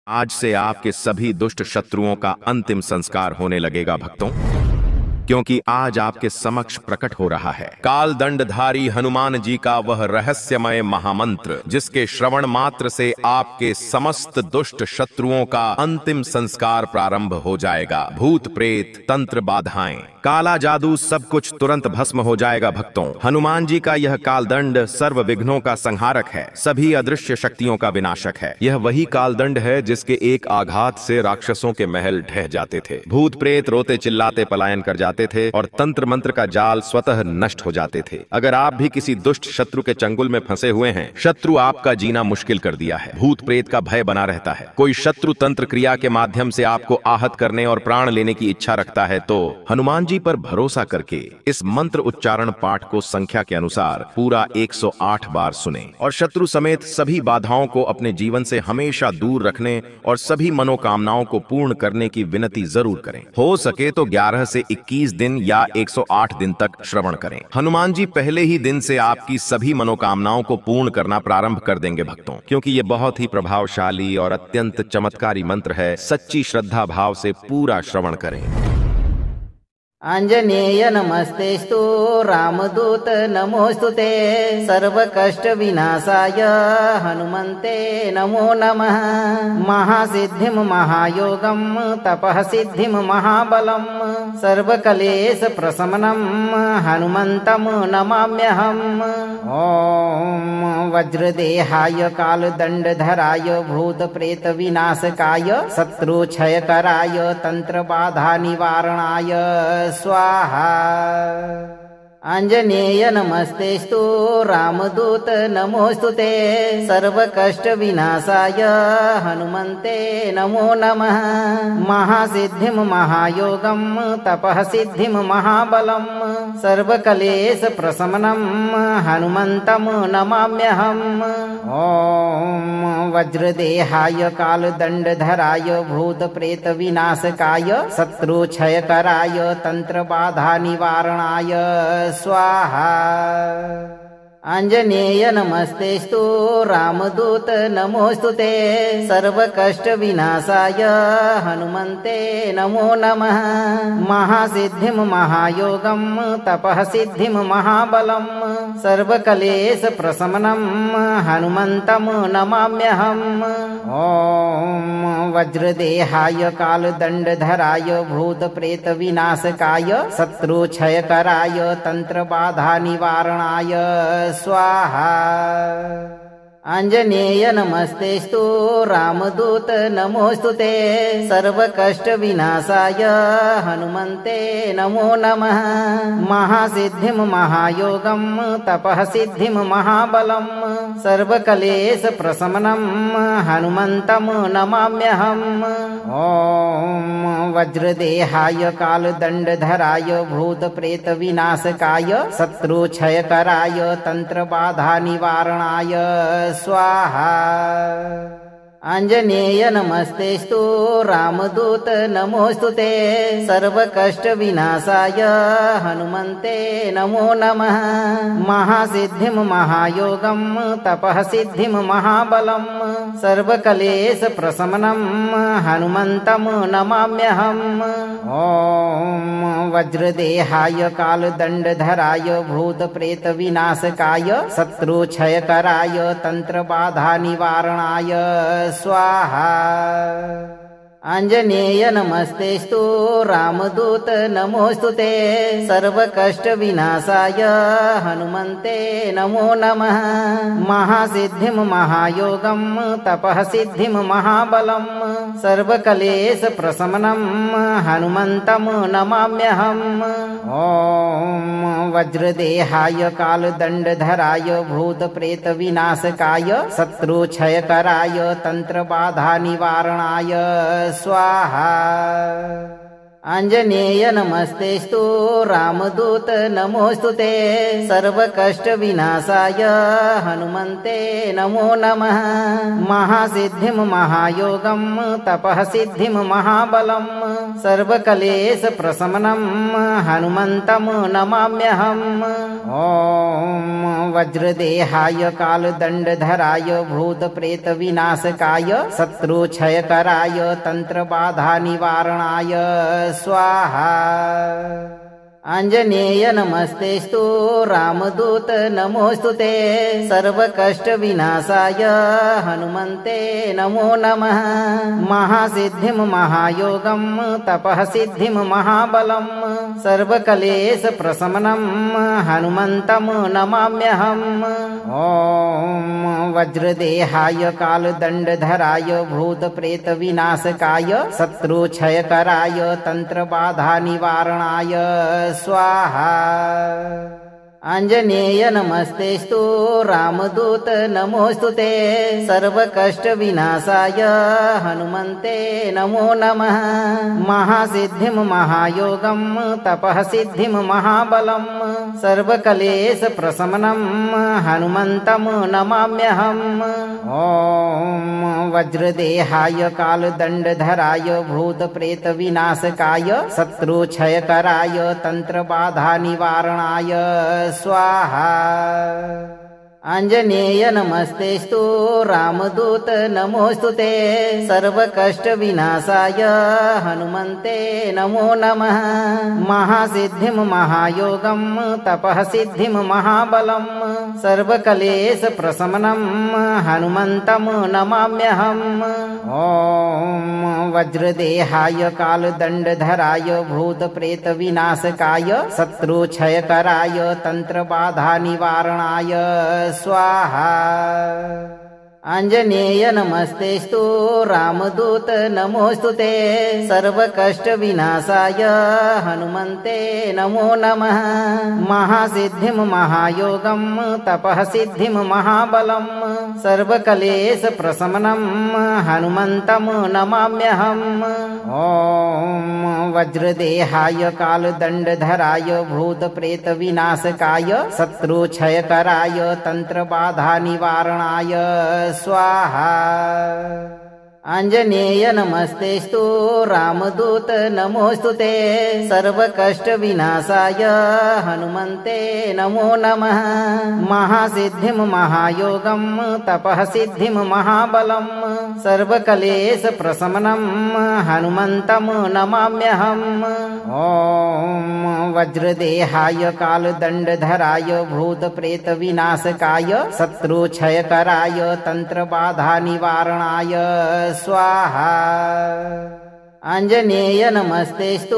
आज से आपके सभी दुष्ट शत्रुओं का अंतिम संस्कार होने लगेगा भक्तों, क्योंकि आज आपके समक्ष प्रकट हो रहा है काल दंडधारी हनुमान जी का वह रहस्यमय महामंत्र, जिसके श्रवण मात्र से आपके समस्त दुष्ट शत्रुओं का अंतिम संस्कार प्रारंभ हो जाएगा। भूत प्रेत, तंत्र, बाधाएं, काला जादू, सब कुछ तुरंत भस्म हो जाएगा भक्तों। हनुमान जी का यह कालदंड सर्व विघ्नों का संहारक है, सभी अदृश्य शक्तियों का विनाशक है। यह वही कालदंड है जिसके एक आघात से राक्षसों के महल ढह जाते थे, भूत प्रेत रोते चिल्लाते पलायन कर जाते थे और तंत्र मंत्र का जाल स्वतः नष्ट हो जाते थे। अगर आप भी किसी दुष्ट शत्रु के चंगुल में फंसे हुए हैं, शत्रु आपका जीना मुश्किल कर दिया है, भूत प्रेत का भय बना रहता है, कोई शत्रु तंत्र क्रिया के माध्यम से आपको आहत करने और प्राण लेने की इच्छा रखता है, तो हनुमान जी पर भरोसा करके इस मंत्र उच्चारण पाठ को संख्या के अनुसार पूरा 108 बार सुने और शत्रु समेत सभी बाधाओं को अपने जीवन से हमेशा दूर रखने और सभी मनोकामनाओं को पूर्ण करने की विनती जरूर करें। हो सके तो 11 से 21 दिन या 108 दिन तक श्रवण करें। हनुमान जी पहले ही दिन से आपकी सभी मनोकामनाओं को पूर्ण करना प्रारंभ कर देंगे भक्तों, क्योंकि ये बहुत ही प्रभावशाली और अत्यंत चमत्कारी मंत्र है। सच्ची श्रद्धा भाव से पूरा श्रवण करें। आंजनेय नमस्तेस्तु रामदूत नमोस्तुते सर्वकष्ट विनाशाय हनुमन्ते नमो नमः। महासिद्धिं महायोगं तपः सिद्धिं महाबलं सर्वकलेश प्रशमनं हनुमन्तं नमाम्यहम्। ॐ वज्रदेहाय कालदण्डधराय भूतप्रेत विनाशकाय शत्रुक्षयकराय तंत्रबाधा निवारणाय स्वाहा। आंजनेय नमस्तेस्तु रामदूत नमोस्तुते सर्वकष्ट विनाशाय हनुमन्ते नमो नमः। महासिद्धिं महायोगं तपः सिद्धिं महाबलं सर्वकलेश प्रशमनं हनुमन्तं नमाम्यहम्। ॐ वज्रदेहाय कालदण्डधराय भूतप्रेत विनाशकाय शत्रुक्षयकराय तंत्रबाधा निवारणाय स्वाहा। आंजनेय नमस्तेस्तु रामदूत नमोस्तुते सर्वकष्ट विनाशाय हनुमन्ते नमो नमः। महासिद्धिं महायोगं तपः सिद्धिं महाबलं सर्वकलेश प्रशमनं हनुमन्तं नमाम्यहम्। ॐ वज्रदेहाय कालदण्डधराय भूतप्रेत विनाशकाय शत्रुक्षयकराय तंत्रबाधा निवारणाय स्वाहा। आंजनेय नमस्तेस्तु रामदूत नमोस्तुते सर्वकष्ट विनाशाय हनुमन्ते नमो नमः। महासिद्धिं महायोगं तपः सिद्धिं महाबलं सर्वकलेश प्रशमनं हनुमन्तं नमाम्यहम्। ॐ वज्रदेहाय कालदण्डधराय भूतप्रेत विनाशकाय शत्रुक्षयकराय तंत्रबाधा निवारणाय स्वाहा। आंजनेय नमस्तेस्तु रामदूत नमोस्तुते सर्वकष्ट विनाशाय हनुमन्ते नमो नमः। महासिद्धिं महायोगं तपः सिद्धिं महाबलं सर्वकलेश प्रशमनं हनुमन्तं नमाम्यहम्। ॐ वज्रदेहाय कालदण्डधराय भूतप्रेत विनाशकाय शत्रुक्षयकराय तंत्रबाधा निवारणाय स्वाहा। आंजनेय नमस्तेस्तु रामदूत नमोस्तुते सर्वकष्ट विनाशाय हनुमन्ते नमो नमः। महासिद्धिं महायोगं तपः सिद्धिं महाबलं सर्वकलेश प्रशमनं हनुमन्तं नमाम्यहम्। ॐ वज्रदेहाय कालदण्डधराय भूतप्रेत विनाशकाय शत्रुक्षयकराय तंत्रबाधा निवारणाय स्वाहा। आञ्जनेय नमस्तेस्तु रामदूत नमोऽस्तुते सर्वकष्टविनाशाय हनुमन्ते नमो नमः महासिद्धिं महायोगं तपः सिद्धिं महाबलं सर्वकलेशप्रशमनं हनुमन्तं नमाम्यहम् ॐ वज्रदेहाय कालदण्डधराय भूतप्रेतविनाशकाय शत्रुक्षयकराय तन्त्रबाधानिवारणाय स्वाहा आञ्जनेय नमस्तेस्तु रामदूत नमोऽस्तुते सर्वकष्टविनाशाय हनुमन्ते नमो नमः महासिद्धिं महायोगं तपः सिद्धिं महाबलं सर्वकलेशप्रशमनं हनुमन्तं नमाम्यहम् ॐ वज्रदेहाय कालदण्डधराय भूतप्रेतविनाशकाय शत्रुक्षयकराय तन्त्रबाधानिवारणाय स्वाहा आञ्जनेय नमस्तेस्तु रामदूत नमोऽस्तुते सर्वकष्टविनाशाय हनुमन्ते नमो नमः महासिद्धिं महायोगं तपः सिद्धिं महाबलं सर्वकलेशप्रशमनं हनुमन्तं नमाम्यहम् ॐ वज्रदेहाय कालदण्डधराय भूतप्रेतविनाशकाय शत्रुक्षयकराय तन्त्रबाधानिवारणाय स्वाहा आञ्जनेय नमस्तेस्तु रामदूत नमोऽस्तुते सर्वकष्टविनाशाय हनुमन्ते नमो नमः महासिद्धिं महायोगं तपः सिद्धिं महाबलं सर्वकलेशप्रशमनं हनुमन्तं नमाम्यहम् ॐ वज्रदेहाय कालदण्डधराय भूतप्रेतविनाशकाय शत्रुक्षयकराय तन्त्रबाधानिवारणाय स्वाहा आञ्जनेय नमस्तेस्तु रामदूत नमोऽस्तुते सर्वकष्टविनाशाय हनुमन्ते नमो नमः महासिद्धिं महायोगं तपः सिद्धिं महाबलं सर्वकलेशप्रशमनं हनुमन्तं नमाम्यहम् ॐ वज्रदेहाय कालदण्डधराय भूतप्रेतविनाशकाय शत्रुक्षयकराय तन्त्रबाधानिवारणाय स्वाहा आञ्जनेय नमस्तेस्तु रामदूत नमोऽस्तुते सर्वकष्टविनाशाय हनुमन्ते नमो नमः महासिद्धिं महायोगं तपः सिद्धिं महाबलं सर्वकलेशप्रशमनं हनुमन्तं नमाम्यहम् ॐ वज्रदेहाय कालदण्डधराय भूतप्रेतविनाशकाय शत्रुक्षयकराय तन्त्रबाधानिवारणाय स्वाहा आञ्जनेय नमस्तेस्तु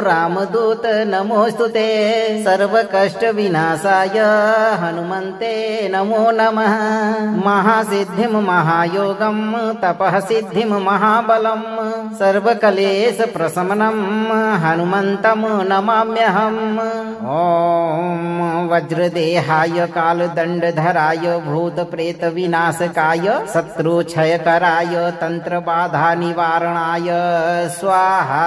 रामदूत नमोऽस्तुते सर्वकष्टविनाशाय हनुमन्ते नमो नमः महासिद्धिं महायोगं तपः सिद्धिं महाबलं सर्वकलेशप्रशमनं हनुमन्तं नमाम्यहम् ॐ वज्रदेहाय कालदण्डधराय भूतप्रेतविनाशकाय शत्रुक्षयकराय तन्त्रबाधानिवारणाय स्वाहा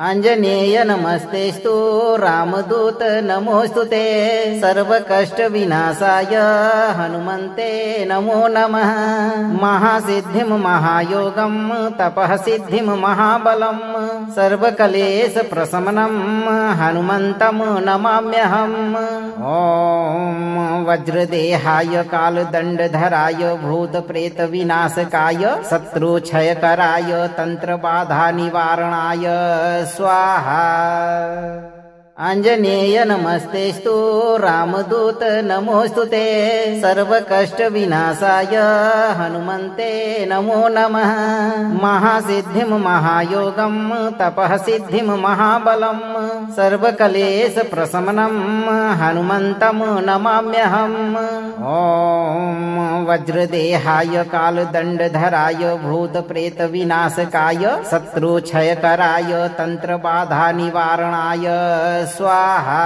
आञ्जनेय नमस्तेस्तु रामदूत नमोऽस्तुते सर्वकष्टविनाशाय हनुमन्ते नमो नमः महासिद्धिं महायोगं तपः सिद्धिं महाबलं सर्वकलेशप्रशमनं हनुमन्तं नमाम्यहम् ॐ वज्रदेहाय कालदण्डधराय भूतप्रेतविनाशकाय शत्रुक्षयकराय तन्त्रबाधानिवारणाय स्वाहा आञ्जनेय नमस्तेस्तु रामदूत नमोऽस्तुते सर्वकष्टविनाशाय हनुमन्ते नमो नमः महासिद्धिं महायोगं तपः सिद्धिं महाबलं सर्वकलेशप्रशमनं हनुमन्तं नमाम्यहम् ॐ वज्रदेहाय कालदण्डधराय भूतप्रेतविनाशकाय शत्रुक्षयकराय तन्त्रबाधानिवारणाय स्वाहा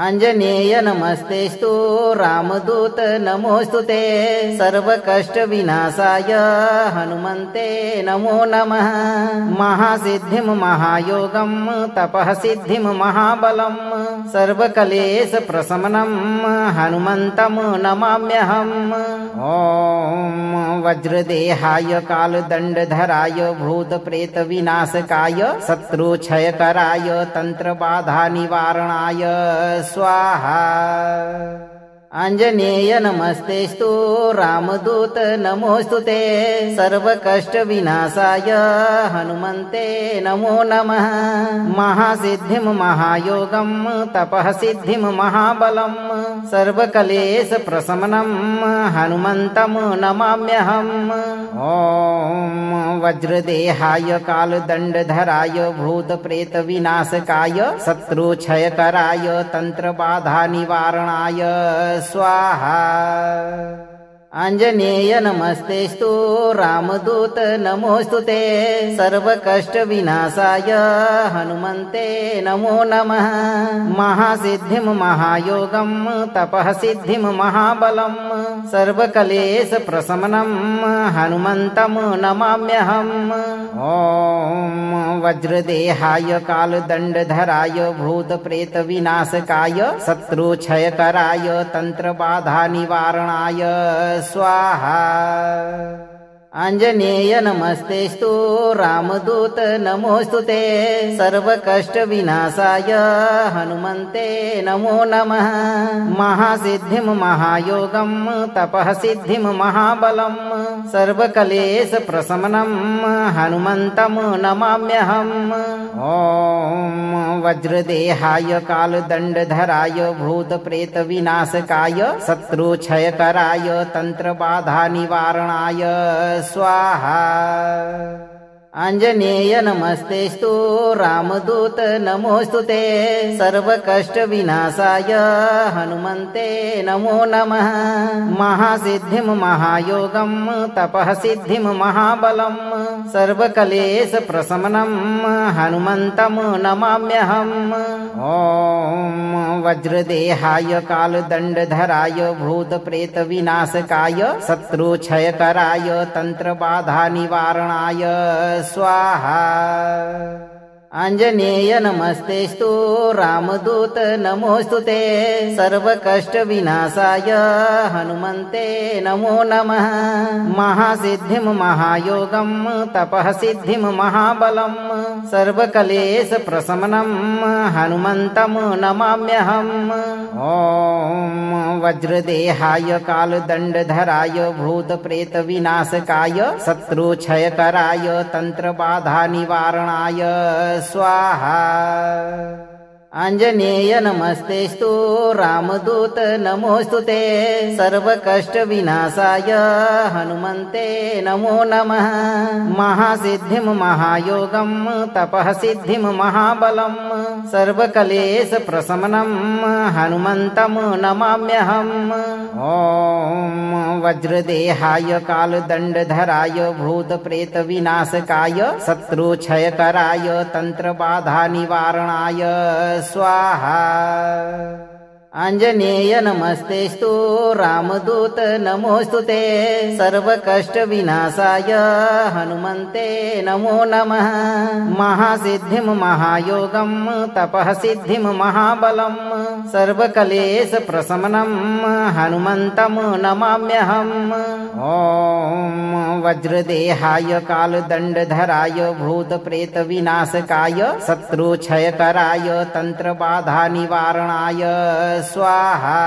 आञ्जनेय नमस्तेस्तु रामदूत नमोऽस्तुते सर्वकष्टविनाशाय हनुमन्ते नमो नमः महासिद्धिं महायोगं तपः सिद्धिं महाबलं सर्वकलेशप्रशमनं हनुमन्तं नमाम्यहम् ॐ वज्रदेहाय कालदण्डधराय भूतप्रेतविनाशकाय शत्रुक्षयकराय तन्त्रबाधानिवारणाय स्वाहा आञ्जनेय नमस्तेस्तु रामदूत नमोऽस्तुते सर्वकष्टविनाशाय हनुमन्ते नमो नमः महासिद्धिं महायोगं तपः सिद्धिं महाबलं सर्वकलेशप्रशमनं हनुमन्तं नमाम्यहम् ॐ वज्रदेहाय कालदण्डधराय भूतप्रेतविनाशकाय शत्रुक्षयकराय तन्त्रबाधानिवारणाय स्वाहा आञ्जनेय नमस्तेस्तु रामदूत नमोऽस्तुते सर्वकष्टविनाशाय हनुमन्ते नमो नमः महासिद्धिं महायोगं तपः सिद्धिं महाबलं सर्वकलेशप्रशमनं हनुमन्तं नमाम्यहम् ॐ वज्रदेहाय कालदण्डधराय भूतप्रेतविनाशकाय शत्रुक्षयकराय तन्त्रबाधानिवारणाय स्वाहा आञ्जनेय नमस्तेस्तु रामदूत नमोऽस्तुते सर्वकष्टविनाशाय हनुमन्ते नमो नमः महासिद्धिं महायोगं तपः सिद्धिं महाबलं सर्वकलेशप्रशमनं हनुमन्तं नमाम्यहम् ॐ वज्रदेहाय कालदण्डधराय भूतप्रेतविनाशकाय शत्रुक्षयकराय तन्त्रबाधानिवारणाय स्वाहा आञ्जनेय नमस्तेस्तु रामदूत नमोऽस्तुते सर्वकष्टविनाशाय हनुमन्ते नमो नमः महासिद्धिं महायोगं तपः सिद्धिं महाबलं सर्वकलेशप्रशमनं हनुमन्तं नमाम्यहम् ॐ वज्रदेहाय कालदण्डधराय भूतप्रेतविनाशकाय शत्रुक्षयकराय तन्त्रबाधानिवारणाय स्वाहा आञ्जनेय नमस्तेस्तु रामदूत नमोऽस्तुते सर्वकष्टविनाशाय हनुमन्ते नमो नमः महासिद्धिं महायोगं तपः सिद्धिं महाबलं सर्वकलेशप्रशमनं हनुमन्तं नमाम्यहम् ॐ वज्रदेहाय कालदण्डधराय भूतप्रेतविनाशकाय शत्रुक्षयकराय तन्त्रबाधानिवारणाय स्वाहा आञ्जनेय नमस्तेस्तु रामदूत नमोऽस्तुते सर्वकष्टविनाशाय हनुमन्ते नमो नमः महासिद्धिं महायोगं तपः सिद्धिं महाबलं सर्वकलेशप्रशमनं हनुमन्तं नमाम्यहम् ॐ वज्रदेहाय कालदण्डधराय भूतप्रेतविनाशकाय शत्रुक्षयकराय तन्त्रबाधानिवारणाय स्वाहा आञ्जनेय नमस्तेस्तु रामदूत नमोऽस्तुते सर्वकष्टविनाशाय हनुमन्ते नमो नमः महासिद्धिं महायोगं तपः सिद्धिं महाबलं सर्वकलेशप्रशमनं हनुमन्तं नमाम्यहम् ॐ वज्रदेहाय कालदण्डधराय भूतप्रेतविनाशकाय शत्रुक्षयकराय तन्त्रबाधानिवारणाय स्वाहा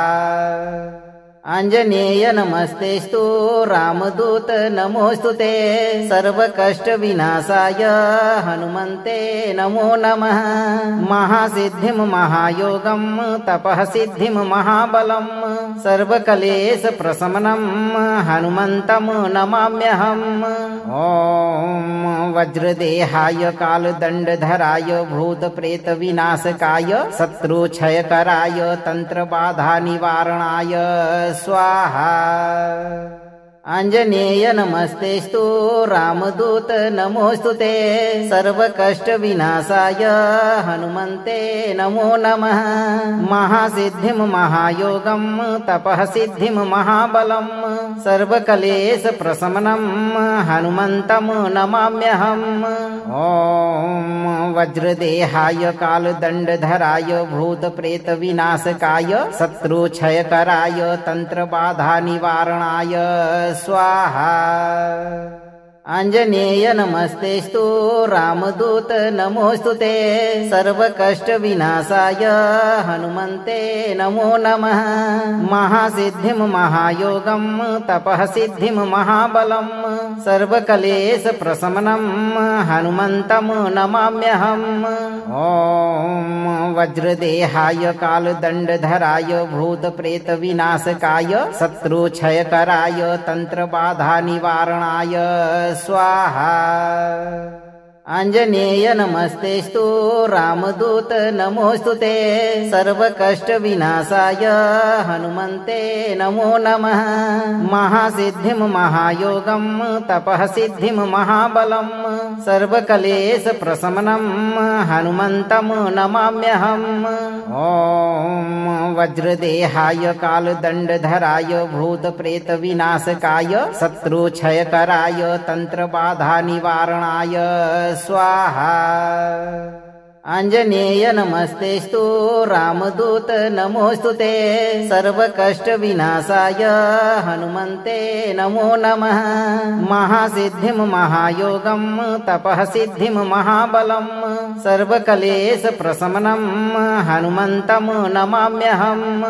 आञ्जनेय नमस्तेस्तु रामदूत नमोऽस्तुते सर्वकष्टविनाशाय हनुमन्ते नमो नमः महासिद्धिं महायोगं तपः सिद्धिं महाबलं सर्वकलेशप्रशमनं हनुमन्तं नमाम्यहम् ॐ वज्रदेहाय कालदण्डधराय भूतप्रेतविनाशकाय शत्रुक्षयकराय तन्त्रबाधानिवारणाय स्वाहा आञ्जनेय नमस्तेस्तु रामदूत नमोऽस्तुते सर्वकष्टविनाशाय हनुमन्ते नमो नमः महासिद्धिं महायोगं तपः सिद्धिं महाबलं सर्वकलेशप्रशमनं हनुमन्तं नमाम्यहम् ॐ वज्रदेहाय कालदण्डधराय भूतप्रेतविनाशकाय शत्रुक्षयकराय तन्त्रबाधानिवारणाय स्वाहा आञ्जनेय नमस्तेस्तु रामदूत नमोऽस्तुते सर्वकष्टविनाशाय हनुमन्ते नमो नमः महासिद्धिं महायोगं तपः सिद्धिं महाबलं सर्वकलेशप्रशमनं हनुमन्तं नमाम्यहम् ॐ वज्रदेहाय कालदण्डधराय भूतप्रेतविनाशकाय शत्रुक्षयकराय तन्त्रबाधानिवारणाय स्वाहा आञ्जनेय नमस्तेस्तु रामदूत नमोऽस्तुते सर्वकष्टविनाशाय हनुमन्ते नमो नमः महासिद्धिं महायोगं तपः सिद्धिं महाबलं सर्वकलेशप्रशमनं हनुमन्तं नमाम्यहम् ॐ वज्रदेहाय कालदण्डधराय भूतप्रेतविनाशकाय शत्रुक्षयकराय तन्त्रबाधानिवारणाय स्वाहा आञ्जनेय नमस्तेस्तु रामदूत नमोऽस्तुते सर्वकष्टविनाशाय हनुमन्ते नमो नमः महासिद्धिं महायोगं तपः सिद्धिं महाबलं सर्वकलेशप्रशमनं हनुमन्तं नमाम्यहम्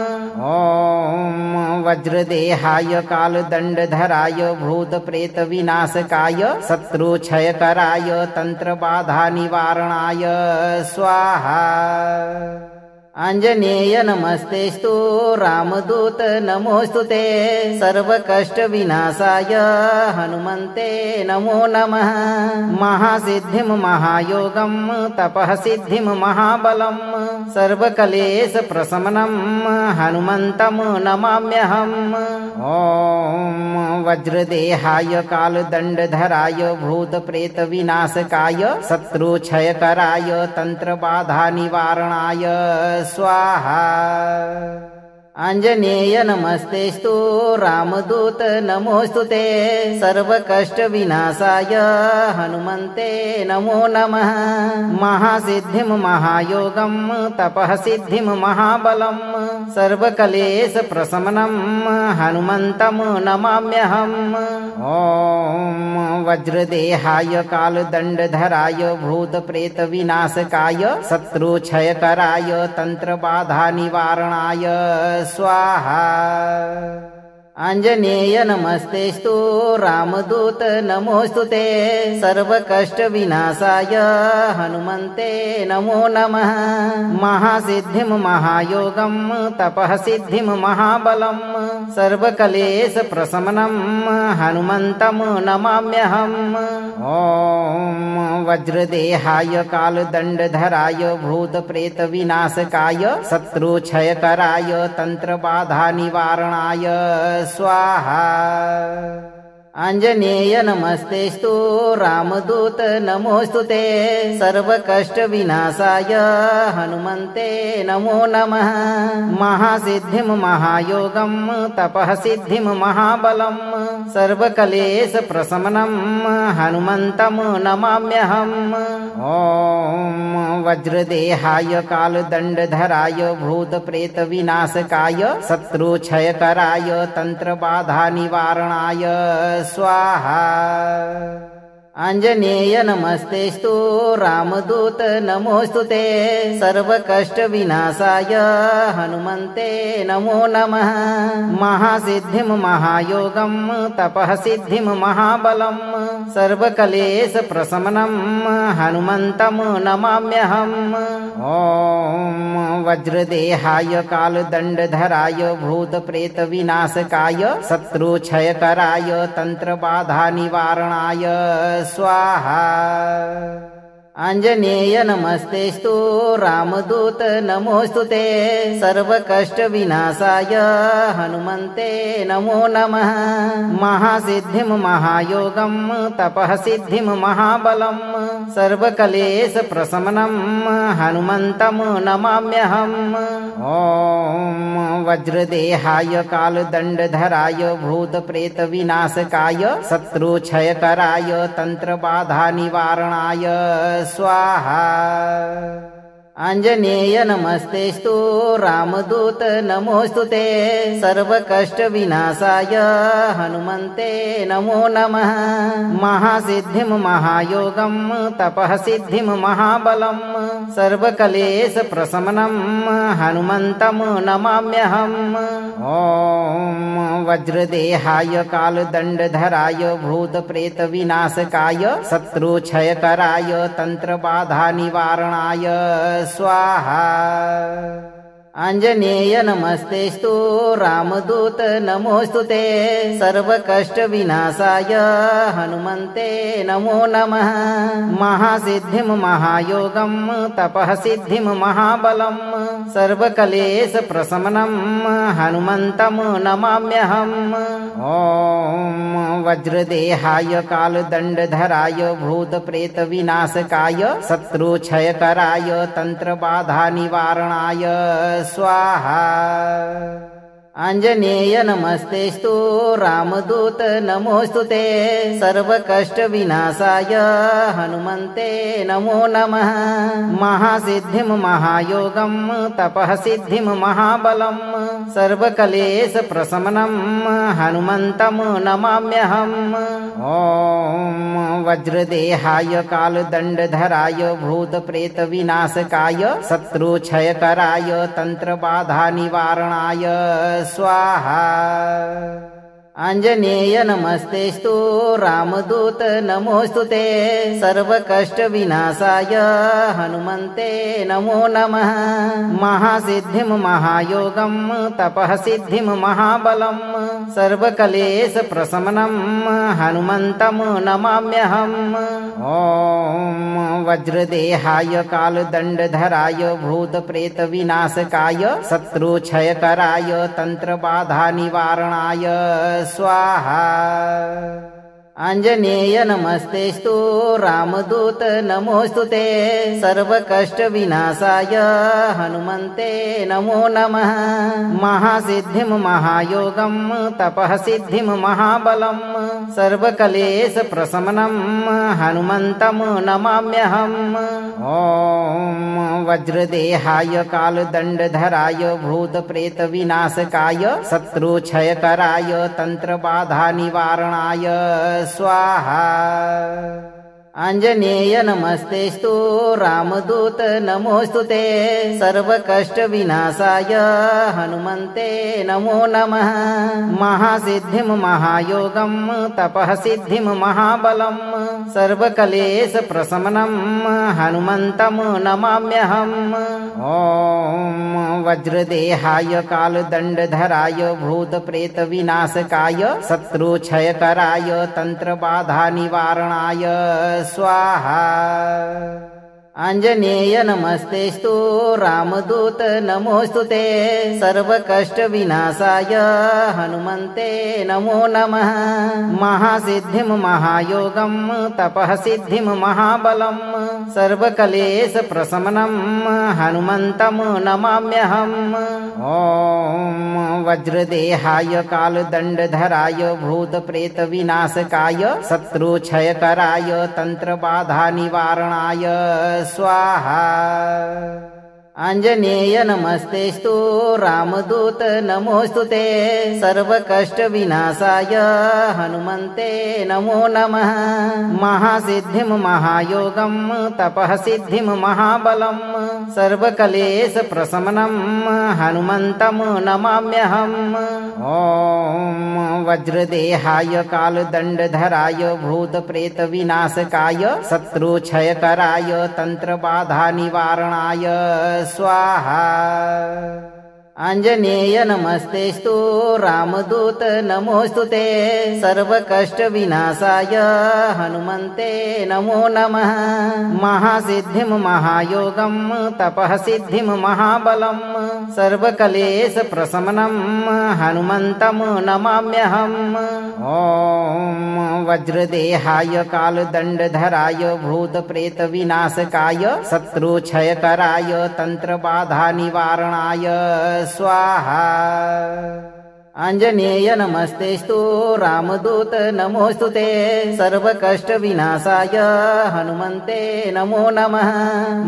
ॐ वज्रदेहाय कालदण्डधराय भूतप्रेतविनाशकाय शत्रुक्षयकराय तन्त्रबाधानिवारणाय स्वाहा आञ्जनेय नमस्तेस्तु रामदूत नमोऽस्तुते सर्वकष्टविनाशाय हनुमन्ते नमो नमः महासिद्धिं महायोगं तपः सिद्धिं महाबलं सर्वकलेशप्रशमनं हनुमन्तं नमाम्यहम् ॐ वज्रदेहाय कालदण्डधराय भूतप्रेतविनाशकाय शत्रुक्षयकराय तन्त्रबाधानिवारणाय स्वाहा आञ्जनेय नमस्तेस्तु रामदूत नमोऽस्तुते सर्वकष्टविनाशाय हनुमन्ते नमो नमः महासिद्धिं महायोगं तपः सिद्धिं महाबलं सर्वकलेशप्रशमनं हनुमन्तं नमाम्यहम् ॐ वज्रदेहाय कालदण्डधराय भूतप्रेतविनाशकाय शत्रुक्षयकराय तन्त्रबाधानिवारणाय स्वाहा आञ्जनेय नमस्तेस्तु रामदूत नमोऽस्तुते सर्वकष्टविनाशाय हनुमन्ते नमो नमः महासिद्धिं महायोगं तपः सिद्धिं महाबलं सर्वकलेशप्रशमनं हनुमन्तं नमाम्यहम् ॐ वज्रदेहाय कालदण्डधराय भूतप्रेतविनाशकाय शत्रुक्षयकराय तन्त्रबाधानिवारणाय स्वाहा आञ्जनेय नमस्तेस्तु रामदूत नमोऽस्तुते सर्वकष्टविनाशाय हनुमन्ते नमो नमः महासिद्धिं महायोगं तपः सिद्धिं महाबलं सर्वकलेशप्रशमनं हनुमन्तं नमाम्यहम् ॐ वज्रदेहाय कालदण्डधराय भूतप्रेतविनाशकाय शत्रुक्षयकराय तन्त्रबाधानिवारणाय स्वाहा आञ्जनेय नमस्तेस्तु रामदूत नमोऽस्तुते सर्वकष्टविनाशाय हनुमन्ते नमो नमः महासिद्धिं महायोगं तपः सिद्धिं महाबलं सर्वकलेशप्रशमनं हनुमन्तं नमाम्यहम् ॐ वज्रदेहाय कालदण्डधराय भूतप्रेतविनाशकाय शत्रुक्षयकराय तन्त्रबाधानिवारणाय स्वाहा आञ्जनेय नमस्तेस्तु रामदूत नमोऽस्तुते सर्वकष्टविनाशाय हनुमन्ते नमो नमः महासिद्धिं महायोगं तपः सिद्धिं महाबलं सर्वकलेशप्रशमनं हनुमन्तं नमाम्यहम् ॐ वज्रदेहाय कालदण्डधराय भूतप्रेतविनाशकाय शत्रुक्षयकराय तन्त्रबाधानिवारणाय स्वाहा आञ्जनेय नमस्तेस्तु रामदूत नमोऽस्तुते सर्वकष्टविनाशाय हनुमन्ते नमो नमः महासिद्धिं महायोगं तपः सिद्धिं महाबलं सर्वकलेशप्रशमनं हनुमन्तं नमाम्यहम् ॐ वज्रदेहाय कालदण्डधराय भूतप्रेतविनाशकाय शत्रुक्षयकराय तन्त्रबाधानिवारणाय स्वाहा आञ्जनेय नमस्तेस्तु रामदूत नमोऽस्तुते सर्वकष्टविनाशाय हनुमन्ते नमो नमः महासिद्धिं महायोगं तपः सिद्धिं महाबलं सर्वकलेशप्रशमनं हनुमन्तं नमाम्यहम् ॐ वज्रदेहाय कालदण्डधराय भूतप्रेतविनाशकाय शत्रुक्षयकराय तन्त्रबाधानिवारणाय स्वाहा आञ्जनेय नमस्तेस्तु रामदूत नमोऽस्तुते सर्वकष्टविनाशाय हनुमन्ते नमो नमः महासिद्धिं महायोगं तपः सिद्धिं महाबलं सर्वकलेशप्रशमनं हनुमन्तं नमाम्यहम् ॐ वज्रदेहाय कालदण्डधराय भूतप्रेतविनाशकाय शत्रुक्षयकराय तन्त्रबाधानिवारणाय स्वाहा आञ्जनेय नमस्तेस्तु रामदूत नमोऽस्तुते सर्वकष्टविनाशाय हनुमन्ते नमो नमः महासिद्धिं महायोगं तपः सिद्धिं महाबलं सर्वकलेशप्रशमनं हनुमन्तं नमाम्यहम् ॐ वज्रदेहाय कालदण्डधराय भूतप्रेतविनाशकाय शत्रुक्षयकराय तन्त्रबाधानिवारणाय स्वाहा आञ्जनेय नमस्तेस्तु रामदूत नमोऽस्तुते सर्वकष्टविनाशाय हनुमन्ते नमो नमः महासिद्धिं महायोगं तपः सिद्धिं महाबलं सर्वकलेशप्रशमनं हनुमन्तं नमाम्यहम् ॐ वज्रदेहाय कालदण्डधराय भूतप्रेतविनाशकाय शत्रुक्षयकराय तन्त्रबाधानिवारणाय स्वाहा आञ्जनेय नमस्तेस्तु रामदूत नमोऽस्तुते सर्वकष्टविनाशाय हनुमन्ते नमो नमः महासिद्धिं महायोगं तपः सिद्धिं महाबलं सर्वकलेशप्रशमनं हनुमन्तं नमाम्यहम् ॐ वज्रदेहाय कालदण्डधराय भूतप्रेतविनाशकाय शत्रुक्षयकराय तन्त्रबाधानिवारणाय स्वाहा आञ्जनेय नमस्तेस्तु रामदूत नमोऽस्तुते सर्वकष्टविनाशाय हनुमन्ते नमो नमः महासिद्धिं महायोगं तपः सिद्धिं महाबलं सर्वकलेशप्रशमनं हनुमन्तं नमाम्यहम् ॐ वज्रदेहाय कालदण्डधराय भूतप्रेतविनाशकाय शत्रुक्षयकराय तन्त्रबाधानिवारणाय स्वाहा आञ्जनेय नमस्तेस्तु रामदूत नमोऽस्तुते सर्वकष्टविनाशाय हनुमन्ते नमो नमः महासिद्धिं महायोगं तपः सिद्धिं महाबलं सर्वकलेशप्रशमनं हनुमन्तं नमाम्यहम् ॐ वज्रदेहाय कालदण्डधराय भूतप्रेतविनाशकाय शत्रुक्षयकराय तन्त्रबाधानिवारणाय स्वाहा आञ्जनेय नमस्तेस्तु रामदूत नमोऽस्तु ते सर्वकष्टविनाशाय हनुमन्ते नमो नमः महासिद्धिं महायोगं तपः सिद्धिं महाबलं सर्वकलेशप्रशमनं हनुमन्तं नमाम्यहम् ॐ वज्रदेहाय कालदण्डधराय भूतप्रेतविनाशकाय शत्रुक्षयकराय तन्त्रबाधानिवारणाय स्वाहा आञ्जनेय नमस्तेस्तु रामदूत नमोऽस्तु ते सर्वकष्टविनाशाय हनुमन्ते नमो नमः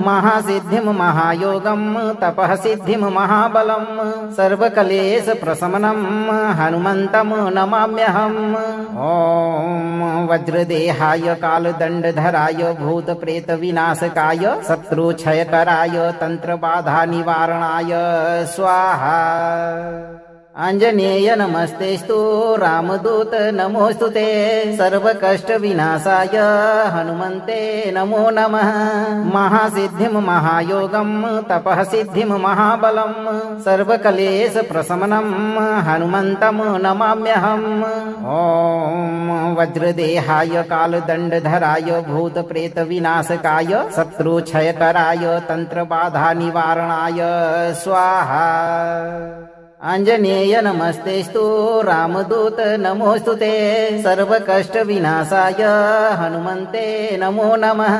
महासिद्धिं महायोगं तपः सिद्धिं महाबलं सर्वकलेशप्रशमनं हनुमन्तं नमाम्यहम् ॐ वज्रदेहाय कालदण्डधराय भूतप्रेतविनाशकाय शत्रुक्षयकराय तन्त्रबाधानिवारणाय स्वाहा आञ्जनेय नमस्तेस्तु रामदूत नमोऽस्तु ते सर्वकष्टविनाशाय हनुमन्ते नमो नमः महासिद्धिं महायोगं तपः सिद्धिं महाबलं सर्वकलेशप्रशमनं हनुमन्तं नमाम्यहम् ॐ वज्रदेहाय कालदण्डधराय भूतप्रेतविनाशकाय शत्रुक्षयकराय तन्त्रबाधानिवारणाय स्वाहा आञ्जनेय नमस्तेस्तु रामदूत नमोऽस्तु ते सर्वकष्टविनाशाय हनुमन्ते नमो नमः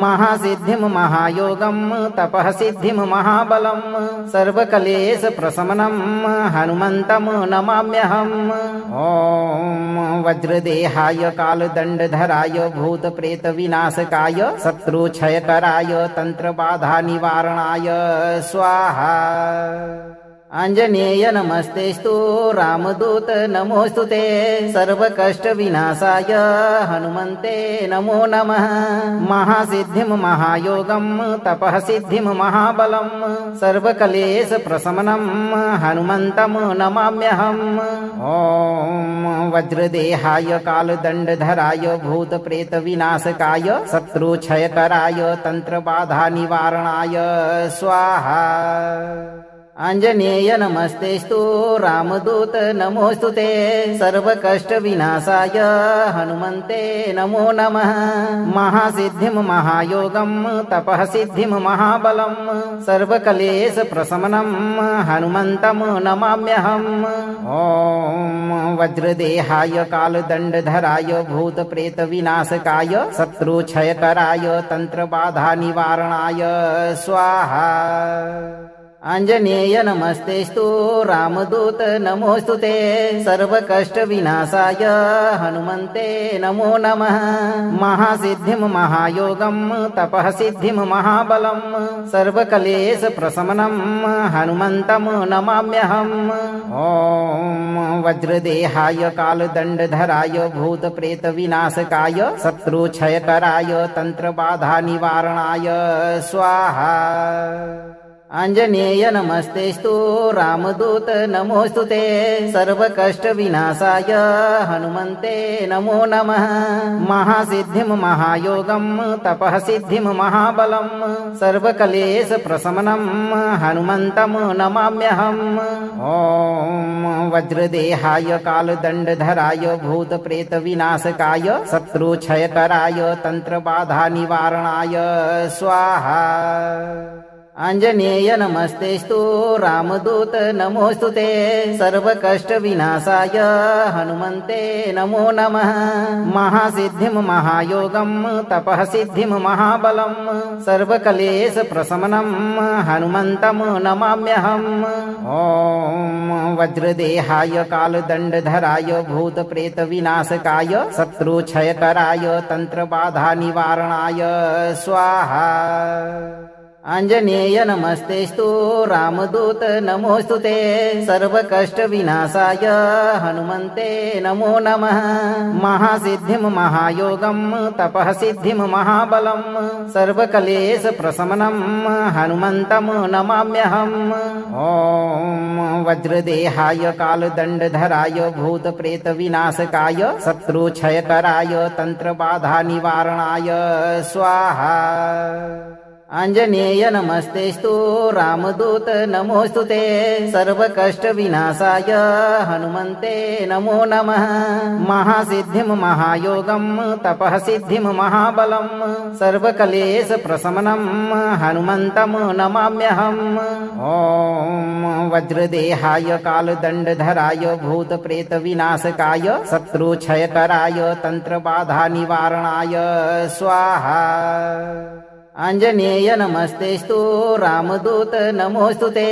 महासिद्धिं महायोगं तपः सिद्धिं महाबलं सर्वकलेशप्रशमनं हनुमन्तं नमाम्यहम् ॐ वज्रदेहाय कालदण्डधराय भूतप्रेतविनाशकाय शत्रुक्षयकराय तन्त्रबाधानिवारणाय स्वाहा आञ्जनेय नमस्तेस्तु रामदूत नमोऽस्तु ते सर्वकष्टविनाशाय हनुमन्ते नमो नमः महासिद्धिं महायोगं तपः सिद्धिं महाबलं सर्वकलेशप्रशमनं हनुमन्तं नमाम्यहम् ॐ वज्रदेहाय कालदण्डधराय भूतप्रेतविनाशकाय शत्रुक्षयकराय तन्त्रबाधानिवारणाय स्वाहा आञ्जनेय नमस्तेस्तु रामदूत नमोऽस्तु ते सर्वकष्टविनाशाय हनुमन्ते नमो नमः महासिद्धिं महायोगं तपः सिद्धिं महाबलं सर्वकलेशप्रशमनं हनुमन्तं नमाम्यहम् ॐ वज्रदेहाय कालदण्डधराय भूतप्रेतविनाशकाय शत्रुक्षयकराय तन्त्रबाधानिवारणाय स्वाहा आञ्जनेय नमस्तेस्तु रामदूत नमोऽस्तु ते सर्वकष्टविनाशाय हनुमन्ते नमो नमः महासिद्धिं महायोगं तपः सिद्धिं महाबलं सर्वकलेशप्रशमनं हनुमन्तं नमाम्यहम् ॐ वज्रदेहाय कालदण्डधराय भूतप्रेतविनाशकाय शत्रुक्षयकराय तन्त्रबाधानिवारणाय स्वाहा आञ्जनेय नमस्तेस्तु रामदूत नमोऽस्तु ते सर्वकष्टविनाशाय हनुमन्ते नमो नमः महासिद्धिं महायोगं तपः सिद्धिं महाबलं सर्वकलेशप्रशमनं हनुमन्तं नमाम्यहम् ॐ वज्रदेहाय कालदण्डधराय भूतप्रेतविनाशकाय शत्रुक्षयकराय तन्त्रबाधानिवारणाय स्वाहा आञ्जनेय नमस्तेस्तु रामदूत नमोऽस्तु ते सर्वकष्टविनाशाय हनुमन्ते नमो नमः महासिद्धिं महायोगं तपः सिद्धिं महाबलं सर्वकलेशप्रशमनं हनुमन्तं नमाम्यहम् ॐ वज्रदेहाय कालदण्डधराय भूतप्रेतविनाशकाय शत्रुक्षयकराय तन्त्रबाधानिवारणाय स्वाहा आञ्जनेय नमस्तेस्तु रामदूत नमोऽस्तु ते सर्वकष्टविनाशाय हनुमन्ते नमो नमः महासिद्धिं महायोगं तपः सिद्धिं महाबलं सर्वकलेशप्रशमनं हनुमन्तं नमाम्यहम् ॐ वज्रदेहाय कालदण्डधराय भूतप्रेतविनाशकाय शत्रुक्षयकराय तन्त्रबाधानिवारणाय स्वाहा आञ्जनेय नमस्तेस्तु रामदूत नमोऽस्तुते सर्वकष्टविनाशाय हनुमन्ते नमो नमः महासिद्धिं महायोगं तपः सिद्धिं महाबलं सर्वकलेशप्रशमनं हनुमन्तं नमाम्यहम् ॐ वज्रदेहाय कालदण्डधराय भूतप्रेतविनाशकाय शत्रुक्षयकराय तन्त्रबाधानिवारणाय स्वाहा आञ्जनेय नमस्तेस्तु रामदूत नमोऽस्तुते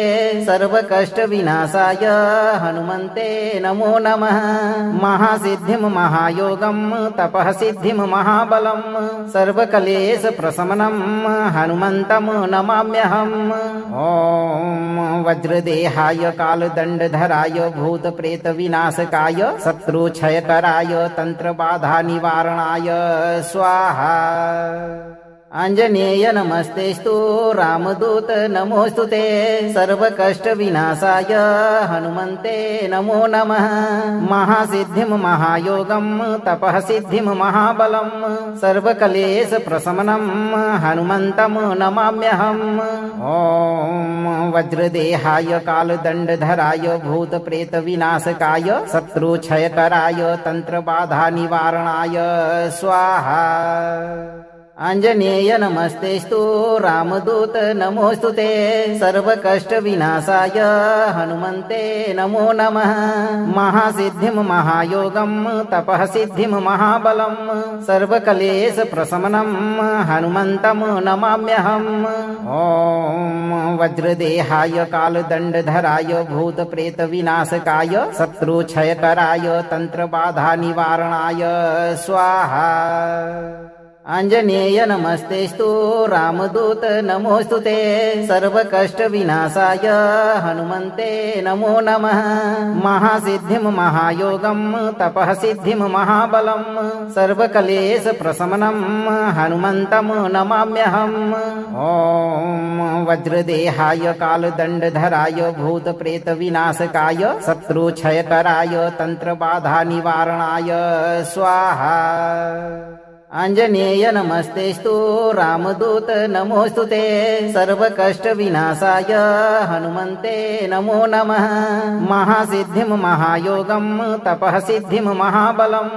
सर्वकष्टविनाशाय हनुमन्ते नमो नमः महासिद्धिं महायोगं तपः सिद्धिं महाबलं सर्वकलेशप्रशमनं हनुमन्तं नमाम्यहम् ॐ वज्रदेहाय कालदण्डधराय भूतप्रेतविनाशकाय शत्रुक्षयकराय तन्त्रबाधानिवारणाय स्वाहा आञ्जनेय नमस्तेस्तु रामदूत नमोऽस्तुते सर्वकष्टविनाशाय हनुमन्ते नमो नमः महासिद्धिं महायोगं तपः सिद्धिं महाबलं सर्वकलेशप्रशमनं हनुमन्तं नमाम्यहम् ॐ वज्रदेहाय कालदण्डधराय भूतप्रेतविनाशकाय शत्रुक्षयकराय तन्त्रबाधानिवारणाय स्वाहा आञ्जनेय नमस्तेस्तु रामदूत नमोऽस्तुते सर्वकष्टविनाशाय हनुमन्ते नमो नमः महासिद्धिं महायोगं तपः सिद्धिं महाबलं सर्वकलेशप्रशमनं हनुमन्तं नमाम्यहम् ॐ वज्रदेहाय कालदण्डधराय भूतप्रेतविनाशकाय शत्रुक्षयकराय तन्त्रबाधानिवारणाय स्वाहा आञ्जनेय नमस्तेस्तु रामदूत नमोऽस्तुते सर्वकष्टविनाशाय हनुमन्ते नमो नमः महासिद्धिं महायोगं तपः सिद्धिं महाबलं सर्वकलेशप्रशमनं हनुमन्तं नमाम्यहम् ॐ वज्रदेहाय कालदण्डधराय भूतप्रेतविनाशकाय शत्रुक्षयकराय तन्त्रबाधानिवारणाय स्वाहा आञ्जनेय नमस्तेस्तु रामदूत नमोऽस्तुते सर्वकष्टविनाशाय हनुमन्ते नमो नमः महासिद्धिं महायोगं तपः सिद्धिं महाबलं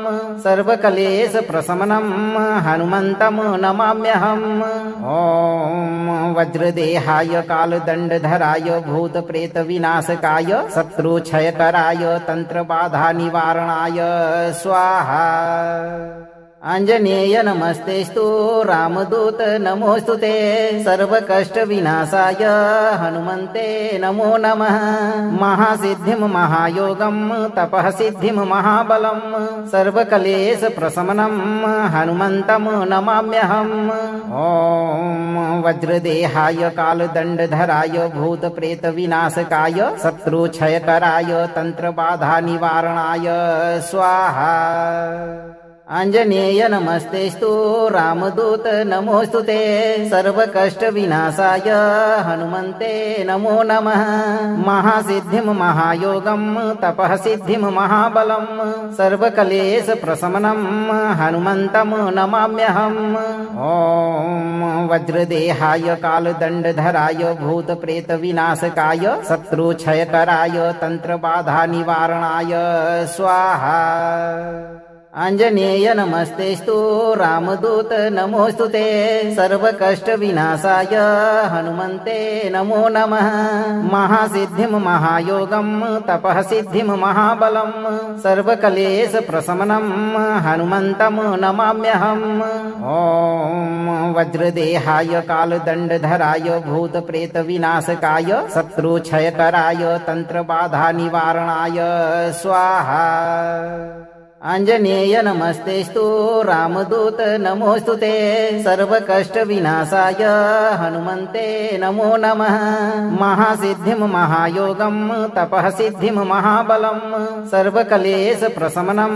सर्वकलेशप्रशमनं हनुमन्तं नमाम्यहम् ॐ वज्रदेहाय कालदण्डधराय भूतप्रेतविनाशकाय शत्रुक्षयकराय तन्त्रबाधानिवारणाय स्वाहा आञ्जनेय नमस्तेस्तु रामदूत नमोऽस्तुते सर्वकष्टविनाशाय हनुमन्ते नमो नमः महासिद्धिं महायोगं तपः सिद्धिं महाबलं सर्वकलेशप्रशमनं हनुमन्तं नमाम्यहम् ॐ वज्रदेहाय कालदण्डधराय भूतप्रेतविनाशकाय शत्रुक्षयकराय तन्त्रबाधानिवारणाय स्वाहा आञ्जनेय नमस्तेस्तु रामदूत नमोऽस्तुते सर्वकष्टविनाशाय हनुमन्ते नमो नमः महासिद्धिं महायोगं तपः सिद्धिं महाबलं सर्वकलेशप्रशमनं हनुमन्तं नमाम्यहम् ॐ वज्रदेहाय कालदण्डधराय भूतप्रेतविनाशकाय शत्रुक्षयकराय तन्त्रबाधानिवारणाय स्वाहा आञ्जनेय नमस्तेस्तु रामदूत नमोऽस्तुते सर्वकष्टविनाशाय हनुमन्ते नमो नमः महासिद्धिं महायोगं तपः सिद्धिं महाबलं सर्वकलेशप्रशमनं हनुमन्तं नमाम्यहम् ॐ वज्रदेहाय कालदण्डधराय भूतप्रेतविनाशकाय शत्रुक्षयकराय तन्त्रबाधानिवारणाय स्वाहा आञ्जनेय नमस्तेस्तु रामदूत नमोऽस्तुते सर्वकष्टविनाशाय हनुमन्ते नमो नमः महासिद्धिं महायोगं तपः सिद्धिं महाबलं सर्वकलेशप्रशमनं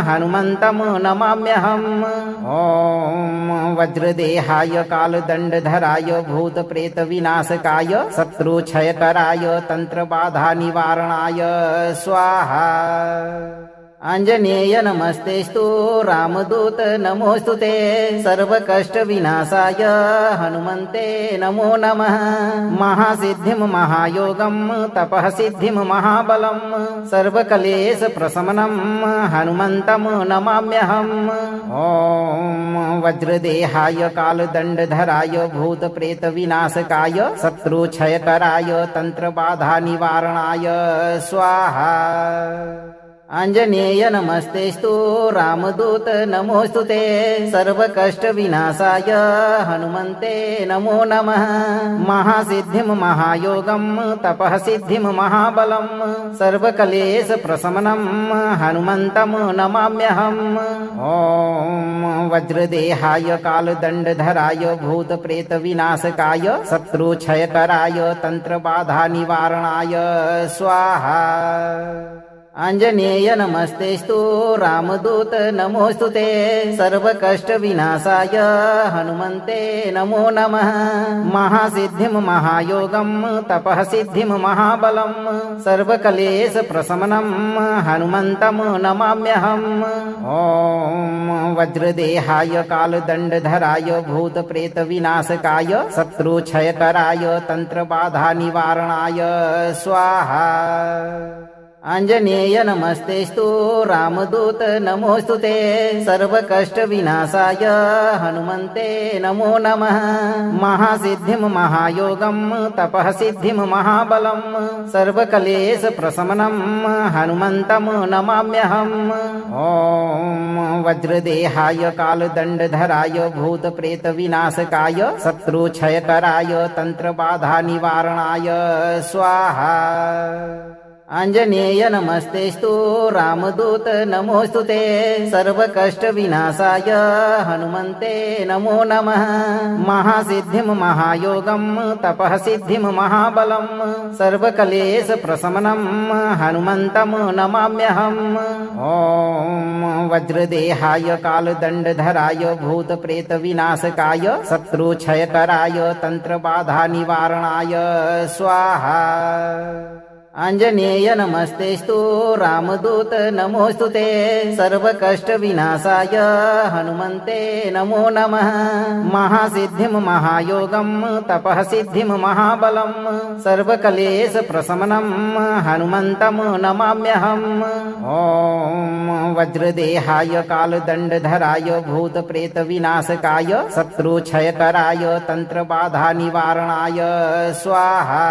हनुमन्तं नमाम्यहम् ॐ वज्रदेहाय कालदण्डधराय भूतप्रेतविनाशकाय शत्रुक्षयकराय तन्त्रबाधानिवारणाय स्वाहा आञ्जनेय नमस्तेस्तु रामदूत नमोऽस्तुते सर्वकष्टविनाशाय हनुमन्ते नमो नमः महासिद्धिं महायोगं तपः सिद्धिं महाबलं सर्वकलेशप्रशमनं हनुमन्तं नमाम्यहम् ॐ वज्रदेहाय कालदण्डधराय भूतप्रेतविनाशकाय शत्रुक्षयकराय तन्त्रबाधानिवारणाय स्वाहा आञ्जनेय नमस्तेस्तु रामदूत नमोऽस्तुते सर्वकष्टविनाशाय हनुमन्ते नमो नमः महासिद्धिं महायोगं तपः सिद्धिं महाबलं सर्वकलेशप्रशमनं हनुमन्तं नमाम्यहम् ॐ वज्रदेहाय कालदण्डधराय भूतप्रेतविनाशकाय शत्रुक्षयकराय तन्त्रबाधानिवारणाय स्वाहा आञ्जनेय नमस्तेस्तु रामदूत नमोऽस्तुते सर्वकष्टविनाशाय हनुमन्ते नमो नमः महासिद्धिं महायोगं तपः सिद्धिं महाबलं सर्वकलेशप्रशमनं हनुमन्तं नमाम्यहम् ॐ वज्रदेहाय कालदण्डधराय भूतप्रेतविनाशकाय शत्रुक्षयकराय तन्त्रबाधानिवारणाय स्वाहा आञ्जनेय नमस्तेस्तु रामदूत नमोऽस्तुते सर्वकष्टविनाशाय हनुमन्ते नमो नमः महासिद्धिं महायोगं तपः सिद्धिं महाबलं सर्वकलेशप्रशमनं हनुमन्तं नमाम्यहम् ॐ वज्रदेहाय कालदण्डधराय भूतप्रेतविनाशकाय शत्रुक्षयकराय तन्त्रबाधानिवारणाय स्वाहा आञ्जनेय नमस्तेस्तु रामदूत नमोऽस्तुते सर्वकष्टविनाशाय हनुमन्ते नमो नमः महासिद्धिं महायोगं तपः सिद्धिं महाबलं सर्वकलेशप्रशमनं हनुमन्तं नमाम्यहम् ॐ वज्रदेहाय कालदण्डधराय भूतप्रेतविनाशकाय शत्रुक्षयकराय तन्त्रबाधानिवारणाय स्वाहा आञ्जनेय नमस्तेस्तु रामदूत नमोऽस्तुते सर्वकष्टविनाशाय हनुमन्ते नमो नमः महासिद्धिं महायोगं तपः सिद्धिं महाबलं सर्वकलेशप्रशमनं हनुमन्तं नमाम्यहम् ॐ वज्रदेहाय कालदण्डधराय भूतप्रेतविनाशकाय शत्रुक्षयकराय तन्त्रबाधानिवारणाय स्वाहा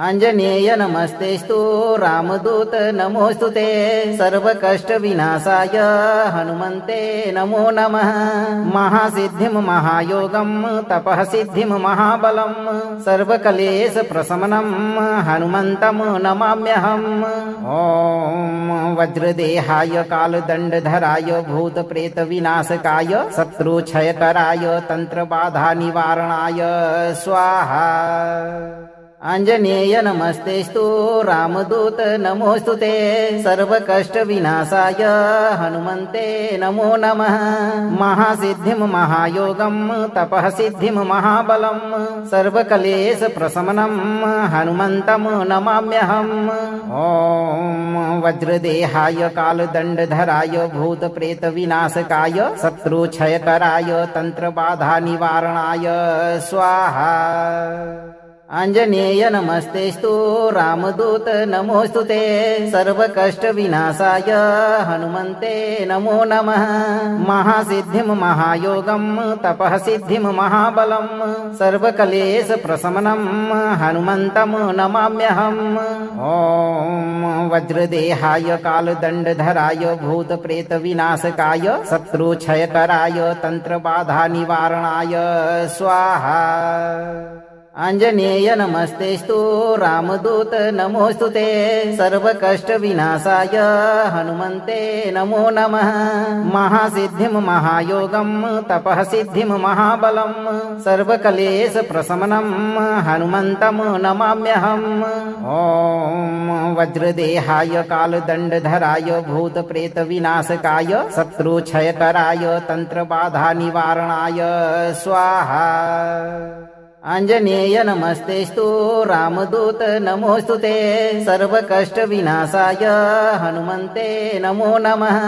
आञ्जनेय नमस्तेस्तु रामदूत नमोऽस्तुते सर्वकष्टविनाशाय हनुमन्ते नमो नमः महासिद्धिं महायोगं तपः सिद्धिं महाबलं सर्वकलेशप्रशमनं हनुमन्तं नमाम्यहम् ॐ वज्रदेहाय कालदण्डधराय भूतप्रेतविनाशकाय शत्रुक्षयकराय तन्त्रबाधानिवारणाय स्वाहा आञ्जनेय नमस्तेस्तु रामदूत नमोऽस्तुते सर्वकष्टविनाशाय हनुमन्ते नमो नमः महासिद्धिं महायोगं तपः सिद्धिं महाबलं सर्वकलेशप्रशमनं हनुमन्तं नमाम्यहम् ॐ वज्रदेहाय कालदण्डधराय भूतप्रेतविनाशकाय शत्रुक्षयकराय तन्त्रबाधानिवारणाय स्वाहा आञ्जनेय नमस्तेस्तु रामदूत नमोऽस्तुते सर्वकष्टविनाशाय हनुमन्ते नमो नमः महासिद्धिं महायोगं तपः सिद्धिं महाबलं सर्वकलेशप्रशमनं हनुमन्तं नमाम्यहम् ॐ वज्रदेहाय कालदण्डधराय भूतप्रेतविनाशकाय शत्रुक्षयकराय तन्त्रबाधानिवारणाय स्वाहा आञ्जनेय नमस्तेस्तु रामदूत नमोऽस्तुते सर्वकष्टविनाशाय हनुमन्ते नमो नमः महासिद्धिं महायोगं तपः सिद्धिं महाबलं सर्वकलेशप्रशमनं हनुमन्तं नमाम्यहम् ॐ वज्रदेहाय कालदण्डधराय भूतप्रेतविनाशकाय शत्रुक्षयकराय तन्त्रबाधानिवारणाय स्वाहा आञ्जनेय नमस्तेस्तु रामदूत नमोऽस्तुते सर्वकष्टविनाशाय हनुमन्ते नमो नमः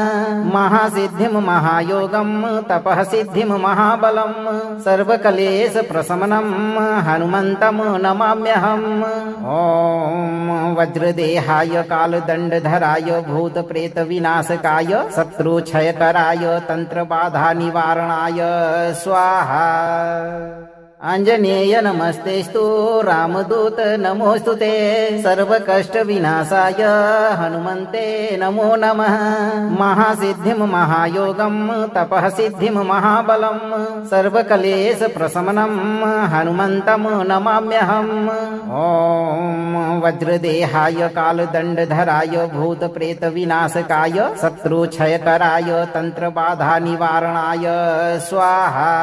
महासिद्धिं महायोगं तपः सिद्धिं महाबलं सर्वकलेशप्रशमनं हनुमन्तं नमाम्यहम् ॐ वज्रदेहाय कालदण्डधराय भूतप्रेतविनाशकाय शत्रुक्षयकराय तन्त्रबाधानिवारणाय स्वाहा आञ्जनेय नमस्तेस्तु रामदूत नमोऽस्तुते सर्वकष्टविनाशाय हनुमन्ते नमो नमः महासिद्धिं महायोगं तपः सिद्धिं महाबलं सर्वकलेशप्रशमनं हनुमन्तं नमाम्यहम् ॐ वज्रदेहाय कालदण्डधराय भूतप्रेतविनाशकाय शत्रुक्षयकराय तन्त्रबाधानिवारणाय स्वाहा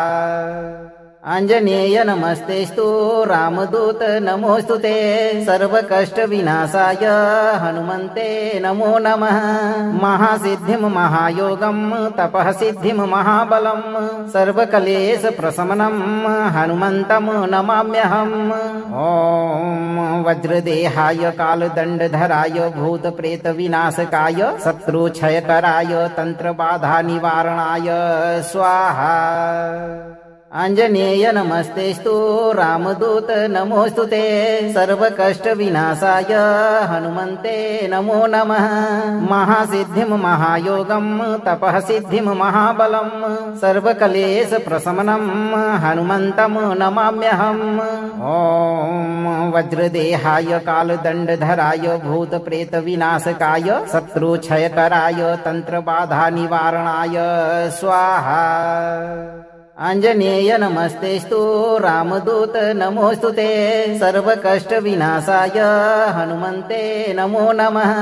आञ्जनेय नमस्तेस्तु रामदूत नमोऽस्तुते सर्वकष्टविनाशाय हनुमन्ते नमो नमः महासिद्धिं महायोगं तपः सिद्धिं महाबलं सर्वकलेशप्रशमनं हनुमन्तं नमाम्यहम् ॐ वज्रदेहाय कालदण्डधराय भूतप्रेतविनाशकाय शत्रुक्षयकराय तन्त्रबाधानिवारणाय स्वाहा आञ्जनेय नमस्तेस्तु रामदूत नमोऽस्तुते सर्वकष्टविनाशाय हनुमन्ते नमो नमः महासिद्धिं महायोगं तपः सिद्धिं महाबलं सर्वकलेशप्रशमनं हनुमन्तं नमाम्यहम् ॐ वज्रदेहाय कालदण्डधराय भूतप्रेतविनाशकाय शत्रुक्षयकराय तन्त्रबाधानिवारणाय स्वाहा आञ्जनेय नमस्तेस्तु रामदूत नमोऽस्तुते सर्वकष्टविनाशाय हनुमन्ते नमो नमः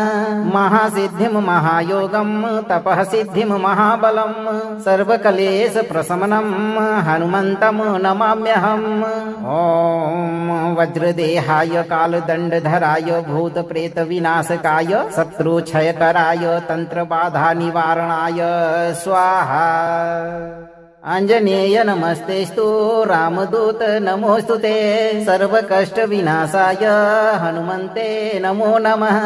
महासिद्धिं महायोगं तपः सिद्धिं महाबलं सर्वकलेशप्रशमनं हनुमन्तं नमाम्यहम् ॐ वज्रदेहाय कालदण्डधराय भूतप्रेतविनाशकाय शत्रुक्षयकराय तन्त्रबाधानिवारणाय स्वाहा आञ्जनेय नमस्तेस्तु रामदूत नमोऽस्तुते सर्वकष्टविनाशाय हनुमन्ते नमो नमः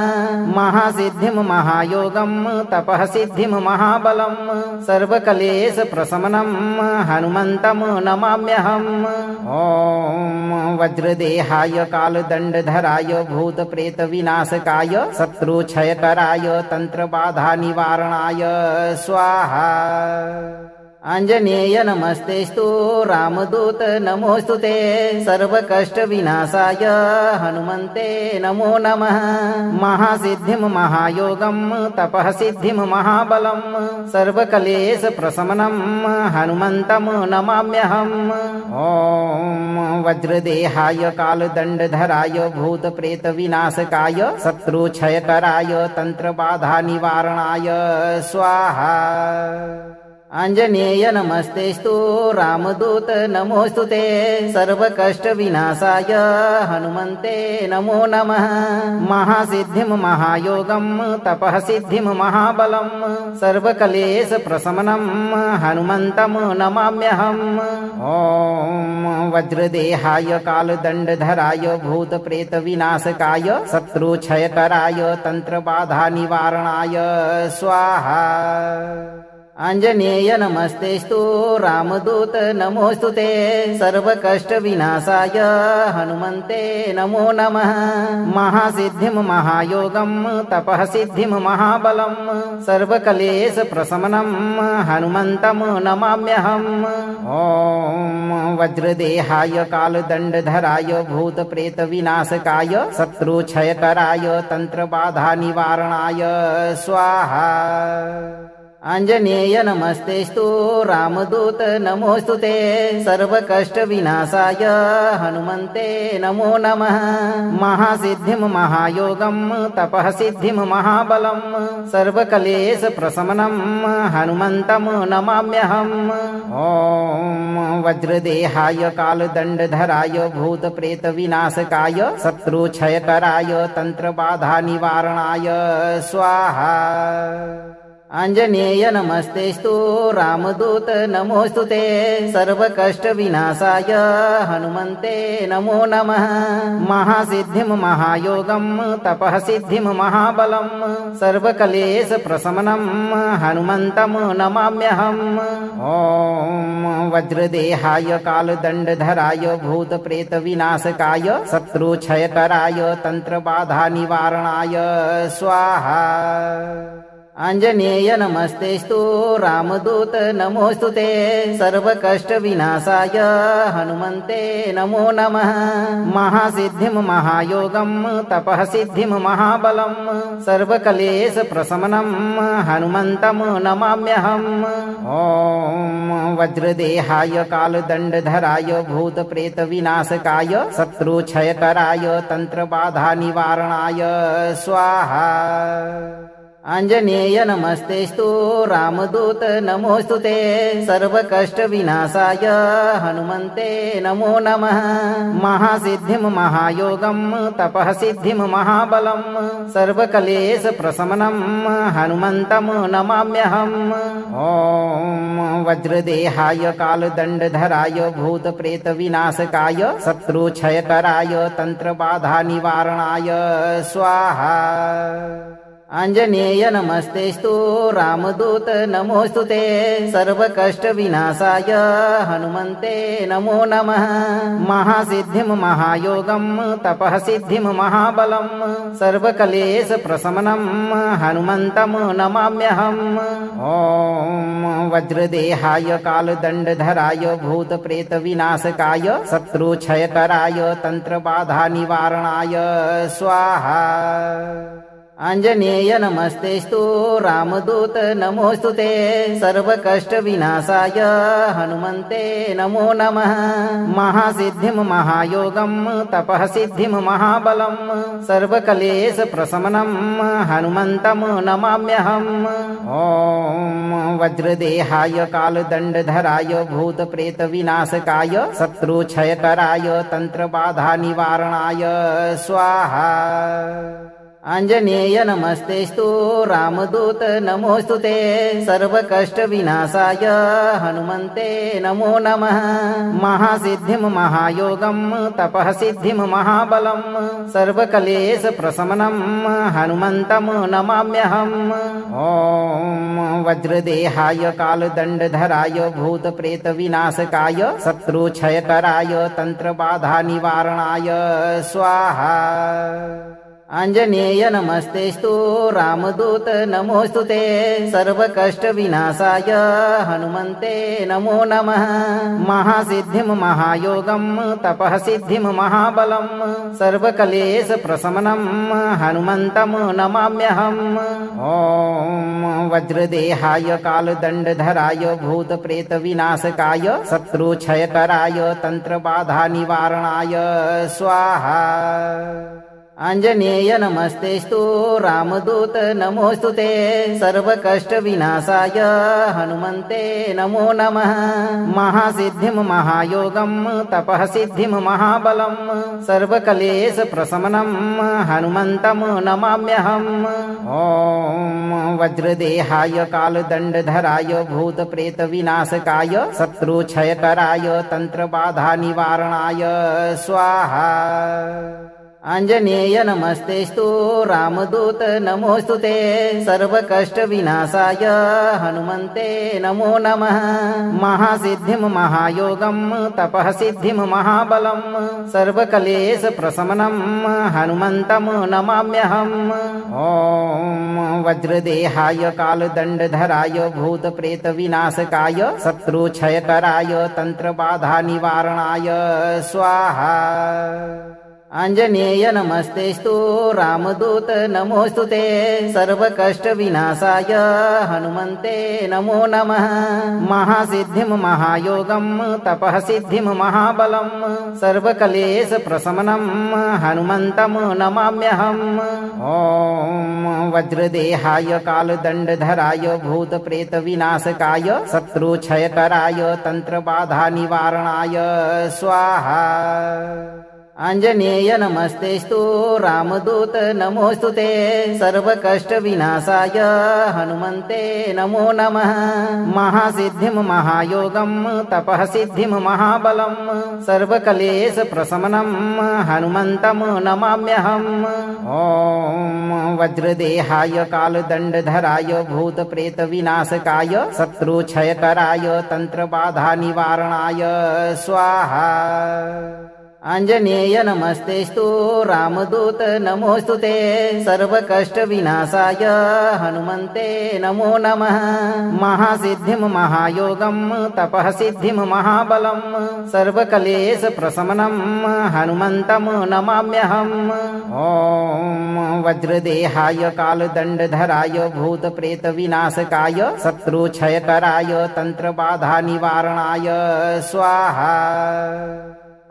महासिद्धिं महायोगं तपः सिद्धिं महाबलं सर्वकलेशप्रशमनं हनुमन्तं नमाम्यहम् ॐ वज्रदेहाय कालदण्डधराय भूतप्रेतविनाशकाय शत्रुक्षयकराय तन्त्रबाधानिवारणाय स्वाहा आञ्जनेय नमस्तेस्तु रामदूत नमोऽस्तुते सर्वकष्टविनाशाय हनुमन्ते नमो नमः महासिद्धिं महायोगं तपः सिद्धिं महाबलं सर्वकलेशप्रशमनं हनुमन्तं नमाम्यहम् ॐ वज्रदेहाय कालदण्डधराय भूतप्रेतविनाशकाय शत्रुक्षयकराय तन्त्रबाधानिवारणाय स्वाहा आञ्जनेय नमस्तेस्तु रामदूत नमोऽस्तुते सर्वकष्टविनाशाय हनुमन्ते नमो नमः महासिद्धिं महायोगं तपः सिद्धिं महाबलं सर्वकलेशप्रशमनं हनुमन्तं नमाम्यहम् ॐ वज्रदेहाय कालदण्डधराय भूतप्रेतविनाशकाय शत्रुक्षयकराय तन्त्रबाधानिवारणाय स्वाहा आञ्जनेय नमस्तेस्तु रामदूत नमोऽस्तुते सर्वकष्टविनाशाय हनुमन्ते नमो नमः महासिद्धिं महायोगं तपः सिद्धिं महाबलं सर्वकलेशप्रशमनं हनुमन्तं नमाम्यहम् ॐ वज्रदेहाय कालदण्डधराय भूतप्रेतविनाशकाय शत्रुक्षयकराय तन्त्रबाधानिवारणाय स्वाहा आञ्जनेय नमस्तेस्तु रामदूत नमोऽस्तुते सर्वकष्टविनाशाय हनुमन्ते नमो नमः महासिद्धिं महायोगं तपः सिद्धिं महाबलं सर्वकलेशप्रशमनं हनुमन्तं नमाम्यहम् ॐ वज्रदेहाय कालदण्डधराय भूतप्रेतविनाशकाय शत्रुक्षयकराय तन्त्रबाधानिवारणाय स्वाहा आञ्जनेय नमस्तेस्तु रामदूत नमोऽस्तुते सर्वकष्टविनाशाय हनुमन्ते नमो नमः महासिद्धिं महायोगं तपः सिद्धिं महाबलं सर्वकलेशप्रशमनं हनुमन्तं नमाम्यहम् ॐ वज्रदेहाय कालदण्डधराय भूतप्रेतविनाशकाय शत्रुक्षयकराय तन्त्रबाधानिवारणाय स्वाहा आञ्जनेय नमस्तेस्तु रामदूत नमोऽस्तुते सर्वकष्टविनाशाय हनुमन्ते नमो नमः महासिद्धिं महायोगं तपः सिद्धिं महाबलं सर्वकलेशप्रशमनं हनुमन्तं नमाम्यहम् ॐ वज्रदेहाय कालदण्डधराय भूतप्रेतविनाशकाय शत्रुक्षयकराय तन्त्रबाधानिवारणाय स्वाहा आञ्जनेय नमस्तेस्तु रामदूत नमोऽस्तुते सर्वकष्टविनाशाय हनुमन्ते नमो नमः महासिद्धिं महायोगं तपः सिद्धिं महाबलं सर्वकलेशप्रशमनं हनुमन्तं नमाम्यहम् ॐ वज्रदेहाय कालदण्डधराय भूतप्रेतविनाशकाय शत्रुक्षयकराय तन्त्रबाधानिवारणाय स्वाहा आञ्जनेय नमस्तेस्तु रामदूत नमोऽस्तुते सर्वकष्टविनाशाय हनुमन्ते नमो नमः महासिद्धिं महायोगं तपः सिद्धिं महाबलं सर्वकलेशप्रशमनं हनुमन्तं नमाम्यहम् ॐ वज्रदेहाय कालदण्डधराय भूतप्रेतविनाशकाय शत्रुक्षयकराय तन्त्रबाधानिवारणाय स्वाहा आञ्जनेय नमस्तेस्तु रामदूत नमोऽस्तुते सर्वकष्टविनाशाय हनुमन्ते नमो नमः महासिद्धिं महायोगं तपः सिद्धिं महाबलं सर्वकलेशप्रशमनं हनुमन्तं नमाम्यहम् ॐ वज्रदेहाय कालदण्डधराय भूतप्रेतविनाशकाय शत्रुक्षयकराय तन्त्रबाधानिवारणाय स्वाहा आञ्जनेय नमस्तेस्तु रामदूत नमोऽस्तुते सर्वकष्टविनाशाय हनुमन्ते नमो नमः महासिद्धिं महायोगं तपः सिद्धिं महाबलं सर्वकलेशप्रशमनं हनुमन्तं नमाम्यहम् ॐ वज्रदेहाय कालदण्डधराय भूतप्रेतविनाशकाय शत्रुक्षयकराय तन्त्रबाधानिवारणाय स्वाहा आञ्जनेय नमस्तेस्तु रामदूत नमोऽस्तुते सर्वकष्टविनाशाय हनुमन्ते नमो नमः महासिद्धिं महायोगं तपः सिद्धिं महाबलं सर्वकलेशप्रशमनं हनुमन्तं नमाम्यहम् ॐ वज्रदेहाय कालदण्डधराय भूतप्रेतविनाशकाय शत्रुक्षयकराय तन्त्रबाधानिवारणाय स्वाहा आञ्जनेय नमस्तेस्तु रामदूत नमोऽस्तुते सर्वकष्टविनाशाय हनुमन्ते नमो नमः महासिद्धिं महायोगं तपः सिद्धिं महाबलं सर्वकलेशप्रशमनं हनुमन्तं नमाम्यहम् ॐ वज्रदेहाय कालदण्डधराय भूतप्रेतविनाशकाय शत्रुक्षयकराय तन्त्रबाधानिवारणाय स्वाहा आञ्जनेय नमस्तेस्तु रामदूत नमोऽस्तुते सर्वकष्टविनाशाय हनुमन्ते नमो नमः महासिद्धिं महायोगं तपः सिद्धिं महाबलं सर्वकलेशप्रशमनं हनुमन्तं नमाम्यहम् ॐ वज्रदेहाय कालदण्डधराय भूतप्रेतविनाशकाय शत्रुक्षयकराय तन्त्रबाधानिवारणाय स्वाहा आञ्जनेय नमस्तेस्तु रामदूत नमोऽस्तुते सर्वकष्टविनाशाय हनुमन्ते नमो नमः महासिद्धिं महायोगं तपः सिद्धिं महाबलं सर्वकलेशप्रशमनं हनुमन्तं नमाम्यहम् ॐ वज्रदेहाय कालदण्डधराय भूतप्रेतविनाशकाय शत्रुक्षयकराय तन्त्रबाधानिवारणाय स्वाहा आञ्जनेय नमस्तेस्तु रामदूत नमोऽस्तु ते सर्वकष्टविनाशाय हनुमन्ते नमो नमः महासिद्धिं महायोगं तपः सिद्धिं महाबलं सर्वक्लेशप्रशमनं हनुमन्तं नमाम्यहम् ॐ वज्रदेहाय कालदण्डधराय भूतप्रेतविनाशकाय शत्रुक्षयकराय तन्त्रबाधानिवारणाय स्वाहा आञ्जनेय नमस्तेस्तु रामदूत नमोऽस्तु ते सर्वकष्टविनाशाय हनुमन्ते नमो नमः महासिद्धिं महायोगं तपः सिद्धिं महाबलं सर्वक्लेशप्रशमनं हनुमन्तं नमाम्यहम् ॐ वज्रदेहाय कालदण्डधराय भूतप्रेतविनाशकाय शत्रुक्षयकराय तन्त्रबाधानिवारणाय स्वाहा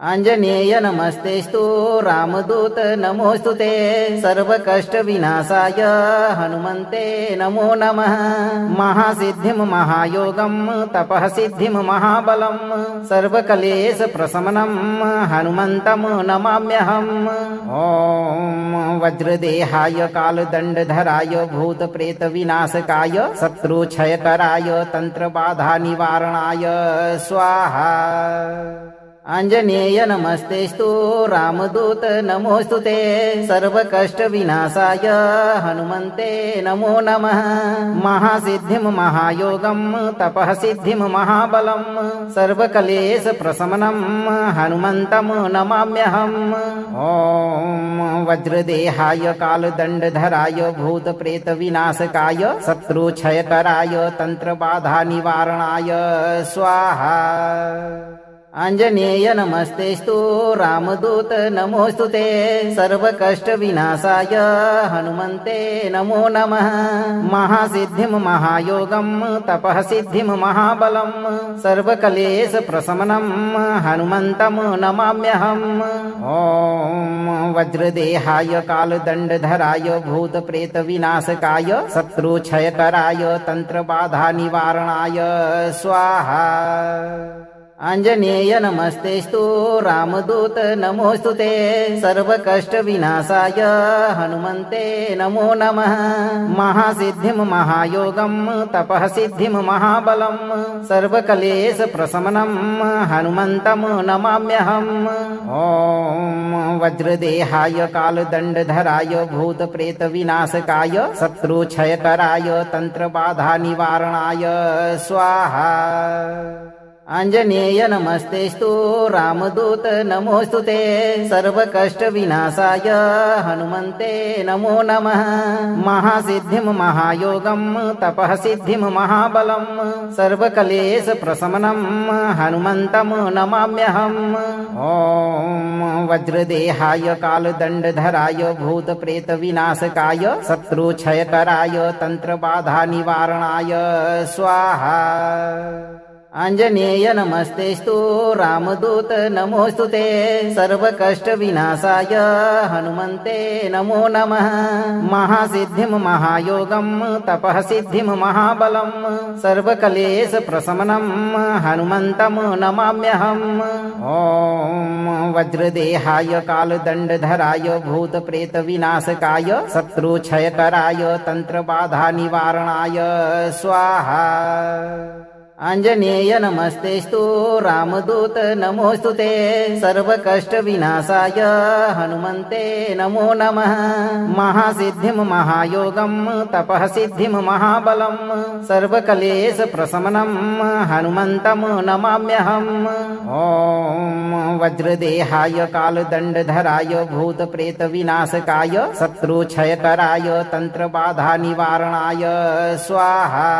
आञ्जनेय नमस्तेस्तु रामदूत नमोऽस्तु ते सर्वकष्टविनाशाय हनुमन्ते नमो नमः महासिद्धिं महायोगं तपः सिद्धिं महाबलं सर्वक्लेशप्रशमनं हनुमन्तं नमाम्यहम् ॐ वज्रदेहाय कालदण्डधराय भूतप्रेतविनाशकाय शत्रुक्षयकराय तन्त्रबाधानिवारणाय स्वाहा आञ्जनेय नमस्तेस्तु रामदूत नमोऽस्तु ते सर्वकष्टविनाशाय हनुमन्ते नमो नमः महासिद्धिं महायोगं तपः सिद्धिं महाबलं सर्वक्लेशप्रशमनं हनुमन्तं नमाम्यहम् ॐ वज्रदेहाय कालदण्डधराय भूतप्रेतविनाशकाय शत्रुक्षयकराय तन्त्रबाधानिवारणाय स्वाहा आञ्जनेय नमस्तेस्तु रामदूत नमोऽस्तु ते सर्वकष्टविनाशाय हनुमन्ते नमो नमः महासिद्धिं महायोगं तपः सिद्धिं महाबलं सर्वक्लेशप्रशमनं हनुमन्तं नमाम्यहम् ॐ वज्रदेहाय कालदण्डधराय भूतप्रेतविनाशकाय शत्रुक्षयकराय तन्त्रबाधानिवारणाय स्वाहा आञ्जनेय नमस्तेस्तु रामदूत नमोऽस्तु ते सर्वकष्टविनाशाय हनुमन्ते नमो नमः महासिद्धिं महायोगं तपः सिद्धिं महाबलं सर्वक्लेशप्रशमनं हनुमन्तं नमाम्यहम् ॐ वज्रदेहाय कालदण्डधराय भूतप्रेतविनाशकाय शत्रुक्षयकराय तन्त्रबाधानिवारणाय स्वाहा आञ्जनेय नमस्तेस्तु रामदूत नमोऽस्तु ते सर्वकष्टविनाशाय हनुमन्ते नमो नमः महासिद्धिं महायोगं तपः सिद्धिं महाबलं सर्वक्लेशप्रशमनं हनुमन्तं नमाम्यहम् ॐ वज्रदेहाय कालदण्डधराय भूतप्रेतविनाशकाय शत्रुक्षयकराय तन्त्रबाधानिवारणाय स्वाहा आञ्जनेय नमस्तेस्तु रामदूत नमोऽस्तु ते सर्वकष्टविनाशाय हनुमन्ते नमो नमः महासिद्धिं महायोगं तपः सिद्धिं महाबलं सर्वक्लेशप्रशमनं हनुमन्तं नमाम्यहम् ॐ वज्रदेहाय कालदण्डधराय भूतप्रेतविनाशकाय शत्रुक्षयकराय तन्त्रबाधानिवारणाय स्वाहा आञ्जनेय नमस्तेस्तु रामदूत नमोऽस्तु ते सर्वकष्टविनाशाय हनुमन्ते नमो नमः महासिद्धिं महायोगं तपः सिद्धिं महाबलं सर्वक्लेशप्रशमनं हनुमन्तं नमाम्यहम् ॐ वज्रदेहाय कालदण्डधराय भूतप्रेतविनाशकाय शत्रुक्षयकराय तन्त्रबाधानिवारणाय स्वाहा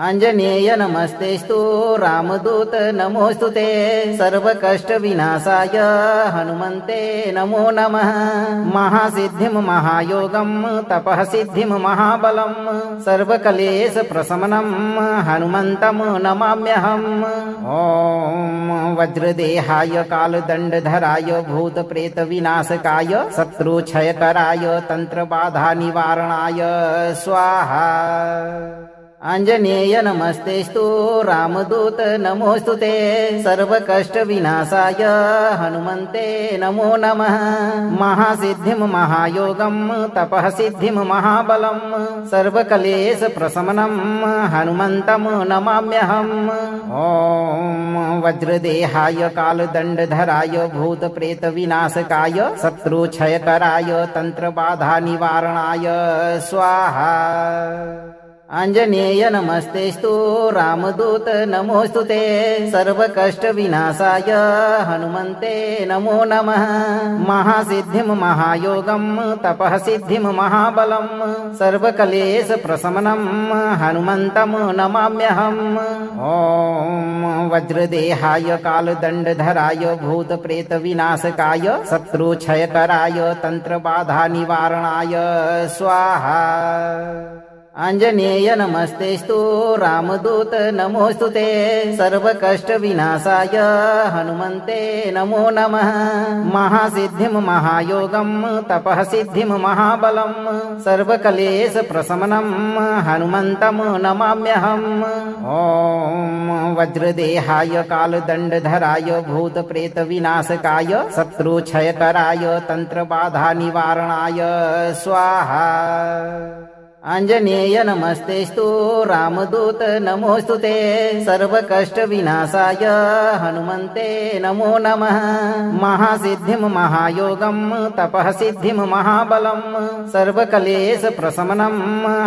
आञ्जनेय नमस्तेस्तु रामदूत नमोऽस्तु ते सर्वकष्टविनाशाय हनुमन्ते नमो नमः महासिद्धिं महायोगं तपः सिद्धिं महाबलं सर्वक्लेशप्रशमनं हनुमन्तं नमाम्यहम् ॐ वज्रदेहाय कालदण्डधराय भूतप्रेतविनाशकाय शत्रुक्षयकराय तन्त्रबाधानिवारणाय स्वाहा आञ्जनेय नमस्तेस्तु रामदूत नमोऽस्तु ते सर्वकष्टविनाशाय हनुमन्ते नमो नमः महासिद्धिं महायोगं तपः सिद्धिं महाबलं सर्वकलेशप्रशमनं हनुमन्तं नमाम्यहम् ॐ वज्रदेहाय कालदण्डधराय भूतप्रेतविनाशकाय शत्रुक्षयकराय तन्त्रबाधानिवारणाय स्वाहा। आञ्जनेय नमस्तेस्तु रामदूत नमोऽस्तु ते सर्वकष्टविनाशाय हनुमन्ते नमो नमः महासिद्धिं महायोगं तपः सिद्धिं महाबलं सर्वकलेशप्रशमनं हनुमन्तं नमाम्यहम् ॐ वज्रदेहाय कालदण्डधराय भूतप्रेतविनाशकाय शत्रुक्षयकराय तन्त्रबाधानिवारणाय स्वाहा। आञ्जनेय नमस्तेस्तु रामदूत नमोऽस्तु ते सर्वकष्टविनाशाय हनुमन्ते नमो नमः महासिद्धिं महायोगं तपः सिद्धिं महाबलं सर्वकलेशप्रशमनं हनुमन्तं नमाम्यहम् ॐ वज्रदेहाय कालदण्डधराय भूतप्रेतविनाशकाय शत्रुक्षयकराय तन्त्रबाधानिवारणाय स्वाहा। आञ्जनेय नमस्तेस्तु रामदूत नमोऽस्तु ते सर्वकष्टविनाशाय हनुमन्ते नमो नमः महासिद्धिं महायोगं तपः सिद्धिं महाबलं सर्वकलेशप्रशमनं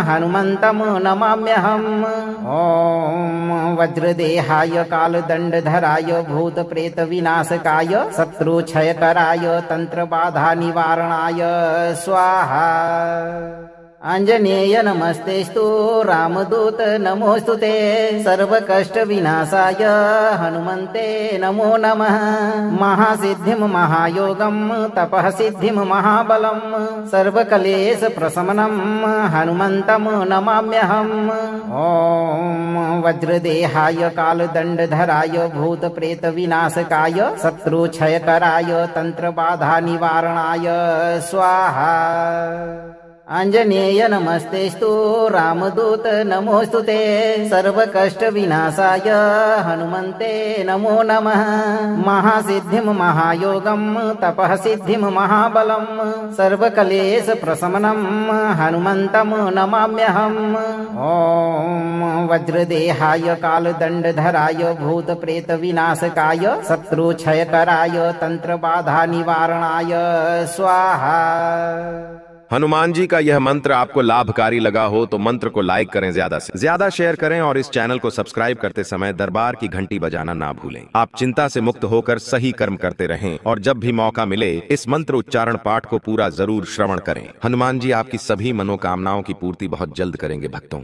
हनुमन्तं नमाम्यहम् ॐ वज्रदेहाय कालदण्डधराय भूतप्रेतविनाशकाय शत्रुक्षयकराय तन्त्रबाधानिवारणाय स्वाहा। आञ्जनेय नमस्तेस्तु रामदूत नमोऽस्तु ते सर्वकष्टविनाशाय हनुमन्ते नमो नमः महासिद्धिं महायोगं तपः सिद्धिं महाबलं सर्वकलेशप्रशमनं हनुमन्तं नमाम्यहम् ॐ वज्रदेहाय कालदण्डधराय भूतप्रेतविनाशकाय शत्रुक्षयकराय तन्त्रबाधानिवारणाय स्वाहा। आञ्जनेय नमस्तेस्तु रामदूत नमोऽस्तु ते सर्वकष्टविनाशाय हनुमन्ते नमो नमः महासिद्धिं महायोगं तपः सिद्धिं महाबलं सर्वकलेशप्रशमनं हनुमन्तं नमाम्यहम् ॐ वज्रदेहाय कालदण्डधराय भूतप्रेतविनाशकाय शत्रुक्षयकराय तन्त्रबाधानिवारणाय स्वाहा। हनुमान जी का यह मंत्र आपको लाभकारी लगा हो तो मंत्र को लाइक करें, ज्यादा से ज्यादा शेयर करें और इस चैनल को सब्सक्राइब करते समय दरबार की घंटी बजाना ना भूलें। आप चिंता से मुक्त होकर सही कर्म करते रहें और जब भी मौका मिले इस मंत्र उच्चारण पाठ को पूरा जरूर श्रवण करें। हनुमान जी आपकी सभी मनोकामनाओं की पूर्ति बहुत जल्द करेंगे भक्तों।